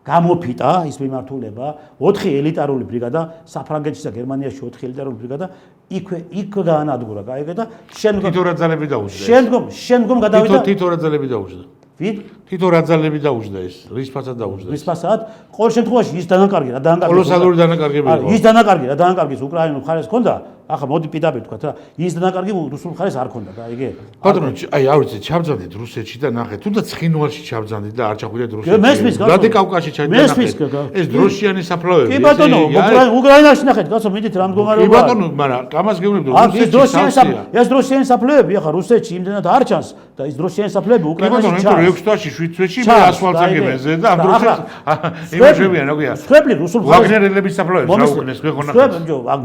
გამოფიტა ის მიმართულება 4 ელიტარული ბრიგადა, საფრანგეთში და გერმანიაში 4 ელიტარული ბრიგადა იქ გაანადგურა, გაიგე და თითო რა ძალები დაუჯდა. შემდგომ გადავიდა თითო რა ძალები დაუჯდა. თითო რა ძალები დაუჯდა ეს, რის ფასად დაუჯდა? რის ფასად? ყოველ შემთხვევაში ის დანაკარგი რა დანაკარგი. კოლოსალური დანაკარგები იყო. ის დანაკარგი რა დანაკარგის უკრაინულ მხარეს ჰქონდა. ახლა მოდი პირდაპირ თქვა რა, ის დანაკარგი რუსულ მხარეს არ ჰქონდა, გაიგე? ბატონო, აი არ ვიცი, ჩაბძანდით რუსეთში და ნახეთ, თუნდაც ცხინვალში ჩაბძანდით და არ ჩახვიდეთ რუსეთში. მესმის, გასულ. ვლადიკავკაზში ჩაიდანახეთ. ეს დროშიანი საფლავები. კი ბატონო, უკრაინაში ნახეთ, გასო მიდით რა მდგომარეობაა. კი ბატონო, მაგრამ ამას გეუბნები რომ ეს დროშიანი საფლავები ახლა რუსეთში იმდენად არ ჩანს და ის დროშიანი საფლავები უკრაინაში ჩანს. კი ბატონო, 6 თვეში 7 თვეში მე ასფალტს აგებენზე და ამ დროს იმეშებიან როგორია. სვეპლი რუსულ ვაგნერელების საფლავები რა უკნეს მეხონა.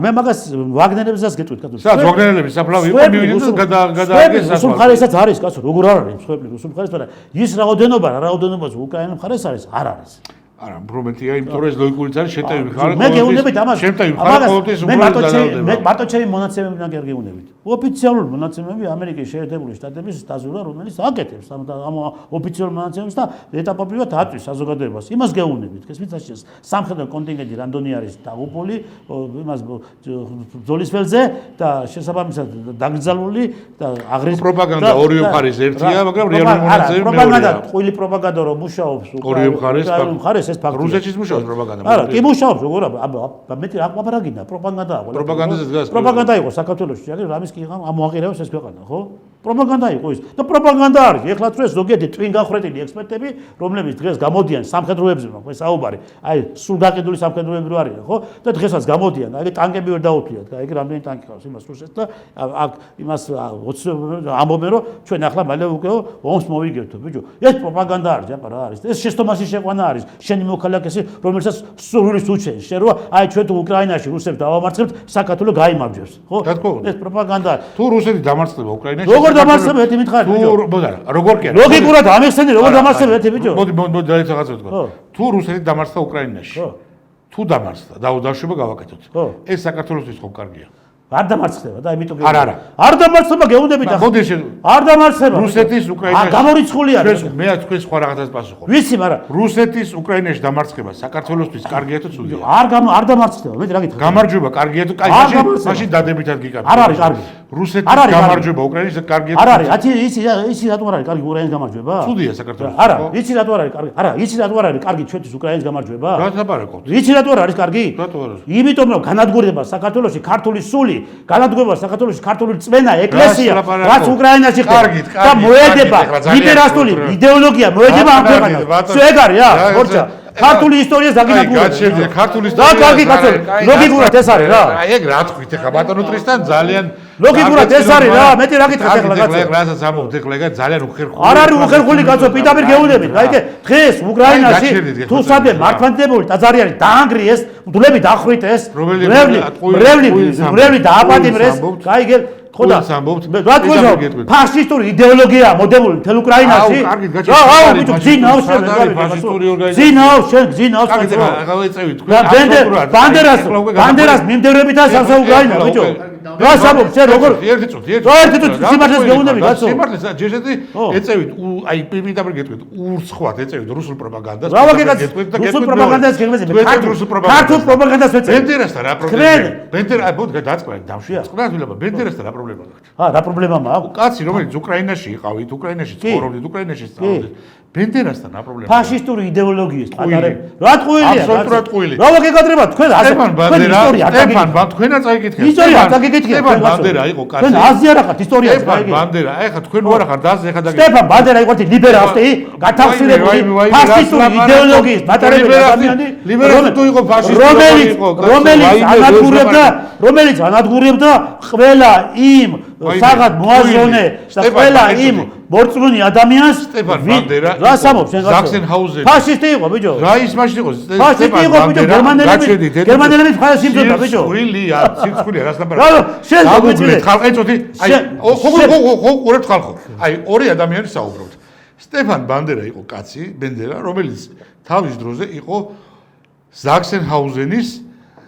მე მაგას ვაგნერებსაც გეტყვით, კაცო. ვაგნერელების საფლავი იყო მივიდნენ და გადააგეს რუსულ მხარესაც არის, კაცო, როგორ არ არის მსხვერპლი რუსულ მხარეს, მაგრამ ის რაოდენობას უკრაინულ მხარეს არის, არ არის. არა, პრობლემაა, იმიტომ რომ ეს ლოგიკურიც არის შეტევი მხარე. მე გეუბნებით ამას. შეტევი მხარე ყოველთვის უბრალოდ მე მარტო ჩემი მონაცემებიდან კი არ გეუბნებით. ოფიციალური მონაცემები ამერიკის შეერთებული შტატების დაზვერვა, რომელიც აკეთებს ამ ოფიციალურ მონაცემებს და ეტაპობრივად აწვის საზოგადოებას. იმას გეუბნებით, კესმიცაში სამხედრო კონტინგენტი რამდენი არის დაღუპული, იმას ბრძოლის ველზე და შესაბამისად დაკრძალული და აგრესია. პროპაგანდა ორივე მხარის ერთია, მაგრამ რეალური მონაცემები მეორეა. პროპაგანდა, ტყუილი პროპაგანდა რომ მუშაობს ორივე მხარეს ეს ფაქტია. რუსეთშიც მუშაობს პროპაგანდა. არა, კი მუშაობს, როგორ მეტი რა ყვაპარაგინდა, პროპაგანდაა. პროპაგანდაზე დგას. პროპაგანდა იყო საქართველოში, აგერ რამის კი ამოაყირებს ეს ქვეყანა, ხო? პროპაგანდა იყო ის. და პროპაგანდა არის. ეხლა თუ ეს ზოგიერთი ტვინ გახრეტილი ექსპერტები, რომლებიც დღეს გამოდიან სამხედროებზე, ხო, ეს საუბარი. აი, სულ გაყიდული სამხედროები რო არიან, ხო? და დღესაც გამოდიან, აი, ტანკები ვერ დაუთლიათ, აი, რამდენი ტანკი ყავს იმას რუსეთს და აქ იმას ამბობენ, რომ ჩვენ ახლა მალე უკვე ომს მოვიგებთო, ბიჭო. ეს პროპაგანდა არის, აბა რა არის? ეს შეცდომაში შეყვანა არის. შენი მოქალაქესი, რომელსაც სურვილის უჩენს, შენ რო აი ჩვენ თუ უკრაინაში რუსებს დავამარცხებთ, საქართველო გაიმარჯვებს, ხო? ეს პროპაგანდა. თუ რუსეთი დამარცხდება უკრაინაში, როგორ დამარცხება ერთი მითხარი, ბიჭო? როგორ კი არა. ლოგიკურად ამიხსენი, როგორ დამარცხება ერთი ბიჭო? მოდი დაიწყო რაღაცა ვთქვა. თუ რუსეთი დამარცხდა უკრაინაში, თუ დამარცხდა, დაუშვება გავაკეთოთ. ეს საქართველოსთვის ხო კარგია? არ დამარცხდება და იმიტომ არა. არ დამარცხება გეუბნებით ახლა. მოდი არ დამარცხება. რუსეთის უკრაინაში. გამორიცხული არის. მე თქვენ სხვა რაღაცას პასუხობ. ვიცი, მაგრამ რუსეთის უკრაინაში დამარცხება საქართველოსთვის კარგია თუ ცუდია? არ დამარცხდება, მე რა გითხრა. გამარჯვება კარგია თუ კაი, მაშინ დადებითად გიკარგა. არ არის კარგი. რუსეთის გამარჯვება უკრაინაში კარგია. არ არის, იცი რატომ არ არის კარგი უკრაინის გამარჯვება? ცუდია საქართველოს. არა, იცი რატომ არ არის კარგი? არა, იცი რატომ არ არის კარგი ჩვენთვის უკრაინის გამარჯვება? რა თაბარაკობთ? იცი რატომ არ არის კარგი? რატო არ არის? იმიტომ რომ განადგურდება საქართველოში ქართული სული განადგურება საქართველოს ქართული წმენა ეკლესია რაც უკრაინაში ხდება და მოედება ლიბერალური იდეოლოგია მოედება ამ ქვეყანას ეგ არის რა ხორჭა ქართული ისტორია დაგინახულე ქართული ისტორია და კარგი კაცო ლოგიკურად ეს არის რა ეგ რა თქვით ეხლა ბატონო ტრისთან ძალიან ლოგიკურად ეს არის რა მეტი რა გითხრათ ეხლა კაცო რასაც ამბობთ ეხლა ეგ ძალიან უხერხული არ არის უხერხული კაცო პირდაპირ გეუბნებით გაიგე დღეს უკრაინაში თუ სადმე მართლმადიდებლური ტაძარი არის დაანგრიეს მდლები დახვრიტეს მრევლი დააპატიმრეს გაიგე ხოდა რა თქვა ფაშისტური იდეოლოგია მოდებული მთელ უკრაინაში აუ ბიჭო ძინავს ბანდერას მიმდევრებითაა სასა უკრაინა ბიჭო რა საბობ შენ როგორ ერთი წუთი სიმართლეს გეუბნები კაცო სიმართლეს ჯერჯერობით ეწევით აი პირდაპირ გეტყვით ურცხვად ეწევით რუსულ პროპაგანდას რა ვაგეკაც რუსულ პროპაგანდას გეგმაზე ქართულ პროპაგანდას ეწევით ბენდერასთან რა პრობლემა ბენდერა ბოდი დაწყდა დამშვია წყნარდილება ბენდერასთან რა პრობლემა აქვს რა პრობლემა მაქვს კაცი რომელიც უკრაინაში იყავით უკრაინაში ცხოვრობდით უკრაინაში სწავლობდით ბენდერასთან რა პრობლემა ფაშისტური იდეოლოგიის პატარები რა ტყუილია აბსოლუტურად ტყუილი რა ვაგეკადრება თქვენ სტეფან ბანდერა თქვენა წაიკითხეთ ისტორია წაიკითხეთ სტეფან ბანდერა იყო კაცი თქვენ აზია რა ხართ ისტორიაზე სტეფან ბანდერა ეხა თქვენ ვარ ხართ აზია ხა დაგეკითხეთ სტეფან ბანდერა იყო ლიბერალისტი გათავისუფლებული ფაშისტური იდეოლოგიის პატარები ადამიანი ლიბერალისტი თუ იყო ფაშისტი რომელიც ანადგურებდა ყველა იმ საღად მოაზროვნე და ყველა იმ მორწმუნე ადამიანს სტეფან ბანდერა რა სამობს შენ ზაქსენჰაუზენი ფაშისტი იყო ბიჭო რა ის მაშინ იყო ფაშისტი იყო ბიჭო გერმანელები ფაშისტი სიმდოდა ბიჭო სიცხვილია რას ლაპარაკობ რა შენ გაგუგლეთ ხალხი ეწოდი აი ხო ყურებთ ხალხო აი ორი ადამიანი საუბრობთ სტეფან ბანდერა იყო კაცი ბენდერა რომელიც თავის დროზე იყო ზაქსენჰაუზენის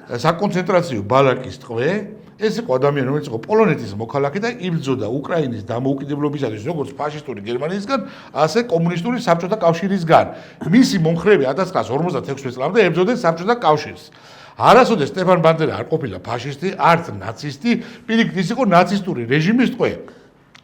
საკონცენტრაციო ბალაკის ტყვე ეს იყო ადამიანი რომელიც იყო პოლონეთის მოქალაქე და იბრძოდა უკრაინის დამოუკიდებლობისათვის როგორც ფაშისტური გერმანიისგან ასე კომუნისტური საბჭოთა კავშირისგან მისი მომხრეები 1956 წლამდე ებრძოდნენ საბჭოთა კავშირს არასოდეს სტეფან ბანდერა არ ყოფილა ფაშისტი არც ნაცისტი პირიქით ის იყო ნაცისტური რეჟიმის ტყვე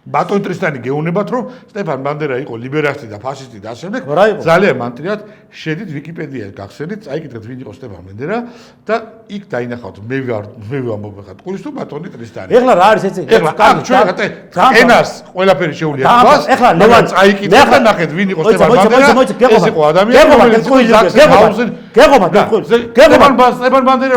ბატონ ტრისტანი გეუბნებათ რომ სტეფან ბანდერა იყო ლიბერალისტი და ფაშისტი და ასე შემდეგ ძალიან მანტრიად შედით ვიკიპედიაში გახსენით წაიკითხეთ ვინ იყო სტეფან ბანდერა და იქ დაინახავთ მე ვამბობ ხა ტყურის თუ ბატონი ტრისტანი ეხლა რა არის ეცე ეხლა ჩვენ ენას ყველაფერი შეუძლია თქვას ეხლა ლევან წაიკითხეთ და ნახეთ ვინ იყო სტეფან ბანდერა ეს იყო ადამიანი რომელიც სტეფან ბანდერა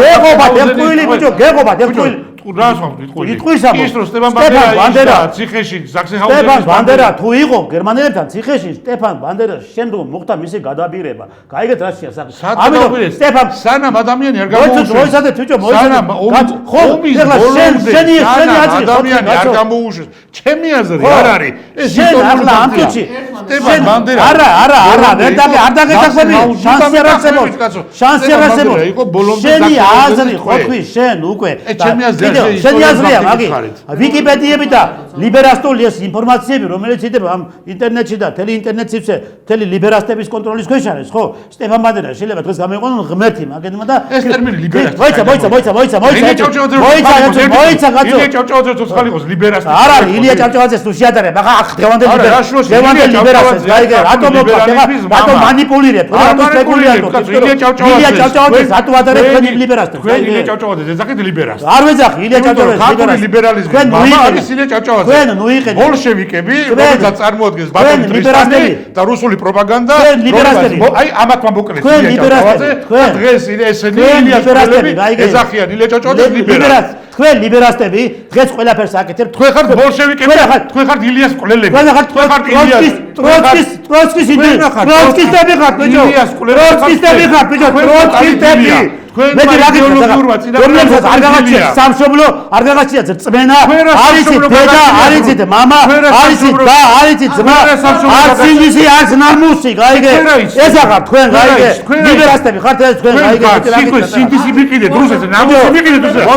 გეგობა რას ვამბობთ იტყვისა ის რომ სტეფან ბანდერა ციხეში ზაქსენჰაუზენის სტეფან ბანდერა თუ იყო გერმანელებთან ციხეში სტეფან ბანდერას შემდგომ მოხდა მისი გადაბირება გაიგეთ რა შეასახა ამიტომ სტეფან სანამ ადამიანი არ გამოუშვეს მოიცადეთ ბიჭო მოიცადეთ ხო ეხლა შენი ადამიანი არ გამოუშვეს ჩემი აზრი არ არის ეს ისტორიული ამტუჩი სტეფან ბანდერა არა ვერ დაგეთახმები შანსი არ არსებობს შანსი არ არსებობს შენი აზრი ხო თქვი შენ უკვე ჩემი აზრი შენი აზრია მაგი ვიკიპედიები და ლიბერასტული ეს ინფორმაციები რომელიც იდება ამ ინტერნეტში და თელი ინტერნეტშივე თელი ლიბერასტების კონტროლის ქვეშ არის ხო სტეფან ბანდერა შეიძლება დღეს გამოიყენონ ღმერთი მაგეთმა და ეს ტერმინი ლიბერასტი მოიცა ჭავჭავაძეს ხალიყოს ლიბერასტი არ არის ილია ჭავჭავაძეს თუ შეადარებ ახლა დღევანდელი ლიბერასტის გაიგე რატომ მოყვართ რატომ მანიპულირებთ რატომ სპეკულირებთ ილია ჭავჭავაძეს რატო ადარებთ თქვენი ლიბერასტებს ილია ჭავჭავაძეს ეძახით ლიბერასტი არ ვეძახი ილია ჭავჭავაძეს ლიბერალიზმი მამა არის ილია ჭავჭავაძე თქვენ ნუიყენეთ ბოლშევიკები რომელსაც წარმოადგენს ბატონ ტრისტანი და რუსული პროპაგანდა აი ამათმა მოკლეს ილია ჭავჭავაძე დღეს ესენი ილია ჭავჭავაძე ეძახიან ილია ჭავჭავაძეს ლიბერალს თქვენ ლიბერასტები დღეს ყველაფერს აკეთებთ თქვენ ხართ ბოლშევიკები თქვენ ხართ ილიას მკვლელები თქვენ ხართ ტროცკისტები ხართ ბიჭო ტროცკისტები ხართ ბიჭო ტროცკისტები მეტი რა გიქნება რომლებსაც არ გაგაჩნიათ სამშობლო არ გაგაჩნიათ წმენა არის დედა არის მამა არის და არის ძმა არის ინგლისი არის ნამუსი გაიგე ეს ახლა თქვენ გაიგე ლიბერასტები ხართ ეს თქვენ გაიგე სიკვე სინთეზი მიყიდეთ რუსეთს ნამუსი მიყიდეთ რუსეთს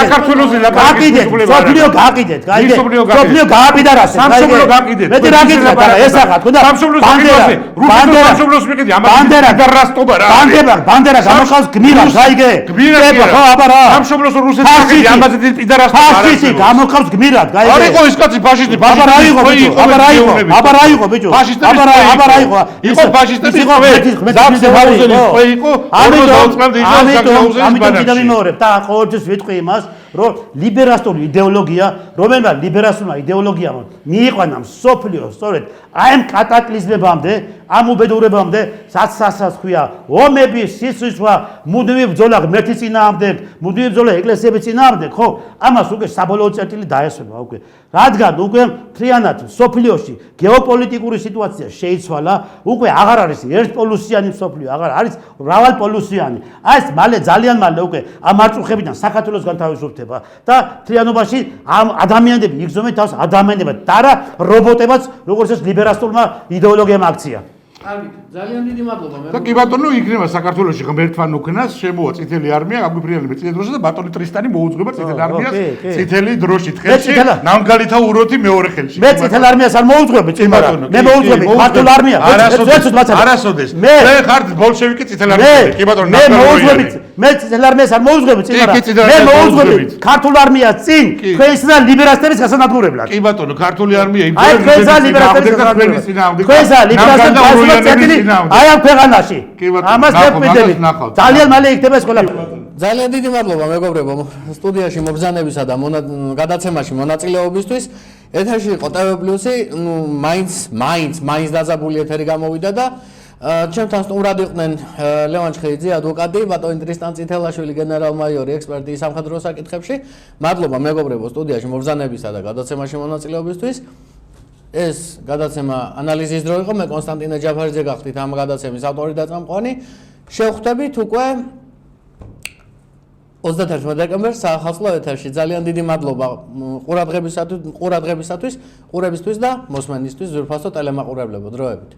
საქართველოს გაკიდეთ სოფლიო გაკიდეთ გაიგე სოფლიო გააბიდარასეთ სამშობლო გაკიდეთ მეტი რა გიქნება ეს ახლა თქვენ და ბანდერა სამშობლოს მიყიდი ამას და რასტობა რა ბანდერა გამოყავს გმირას გაიგე გმირად ხო აბა რა სამშობლოს რუსეთს მიყიდი ამაზე პიდარას ფაშისტი გამოყავს გმირად გაიგე არ იყო ის კაცი ფაშისტი აბა რა იყო ბიჭო აბა რა იყო იყო ფაშისტები იყო ზაქსენჰაუზენის იყო ამიტომ კიდევ მიმეორებ და ყოველთვის ვიტყვი იმას რომ ლიბერალური იდეოლოგია, რომელმა ლიბერალურმა იდეოლოგიამ მიიყვანა მსოფლიო სწორედ აი ამ კატაკლიზმებამდე, ამ უბედურებამდე, საცასას ხويا, ომები, სისხლისღვრა, მუდმივი ბრძოლა ღმერთის წინააღმდეგ, მუდმივი ბრძოლა ეკლესიების წინააღმდეგ, ხო? ამას უკვე საბოლოო წერტილი დაესვება უკვე. რადგან უკვე მთლიანად მსოფლიოში გეოპოლიტიკური სიტუაცია შეიცვალა, უკვე აღარ არის ერთპოლუსიანი მსოფლიო, აღარ არის მრავალპოლუსიანი. აი ეს მალე ძალიან მალე უკვე ამ მარწუხებიდან საქართველოს განთავისუფლდება და მთლიანობაში ამ ადამიანები იგზნობენ თავს ადამიანებად და არა რობოტებად, როგორც ეს ლიბერალურმა იდეოლოგიამ აქცია. კარგით, ძალიან დიდი მადლობა. და კი ბატონო, იქნება საქართველოში ღმერთთან უქნას, შემოვა წითელი არმია, გაგვიფრინალებს წითელ დროში და ბატონი ტრისტანი მოუძღვება წითელ არმიას წითელი დროში ხელში, ნამგალითა უროთი მეორე ხელში. მე წითელ არმიას არ მოუძღვები, მე მოუძღვები ქართულ არმიას. არასოდეს. მე ხარ ბოლშევიკი წითელ არმიაზე. კი ბატონო, მე მოუძღვები, მე წითელ არმიას არ მოუძღვები წინ, მე მოუძღვები ქართულ არმიას წინ, თქვენს და ლიბერალების გასანადგურებლად. კი ბატონო, ქართული არმია აი თქვენსა ლიბერალების გასანადგურებლად. თქვენსა ლიბერალების აი ამ ქვეყანაში. ამას მეკვიდებით. ძალიან მალე იქნება ეს ყველაფერი. ძალიან დიდი მადლობა მეგობრებო სტუდიაში მობრძანებისა და გადაცემაში მონაწილეობისთვის. ეთერში იყო TV პლუსი, მაინც დაძაბული ეთერი გამოვიდა და ჩემთან სტუმრად იყვნენ ლევან ჩხეიძე, ადვოკატი, ბატონი ტრისტან წითელაშვილი, გენერალ-მაიორი, ექსპერტი სამხედრო საკითხებში. მადლობა მეგობრებო სტუდიაში მობრძანებისა და გადაცემაში მონაწილეობისთვის. ეს გადაცემა ანალიზის დრო იყო, მე კონსტანტინე ჯაფარიძე გახდით ამ გადაცემის ავტორი და წამყვანი. შევხვდებით უკვე 31 დეკემბერს საახალწლო ეთერში. ძალიან დიდი მადლობა ყურადღებისათვის და მოსმენისთვის, ზურფასო ტელემაყურებლებო, დროებით.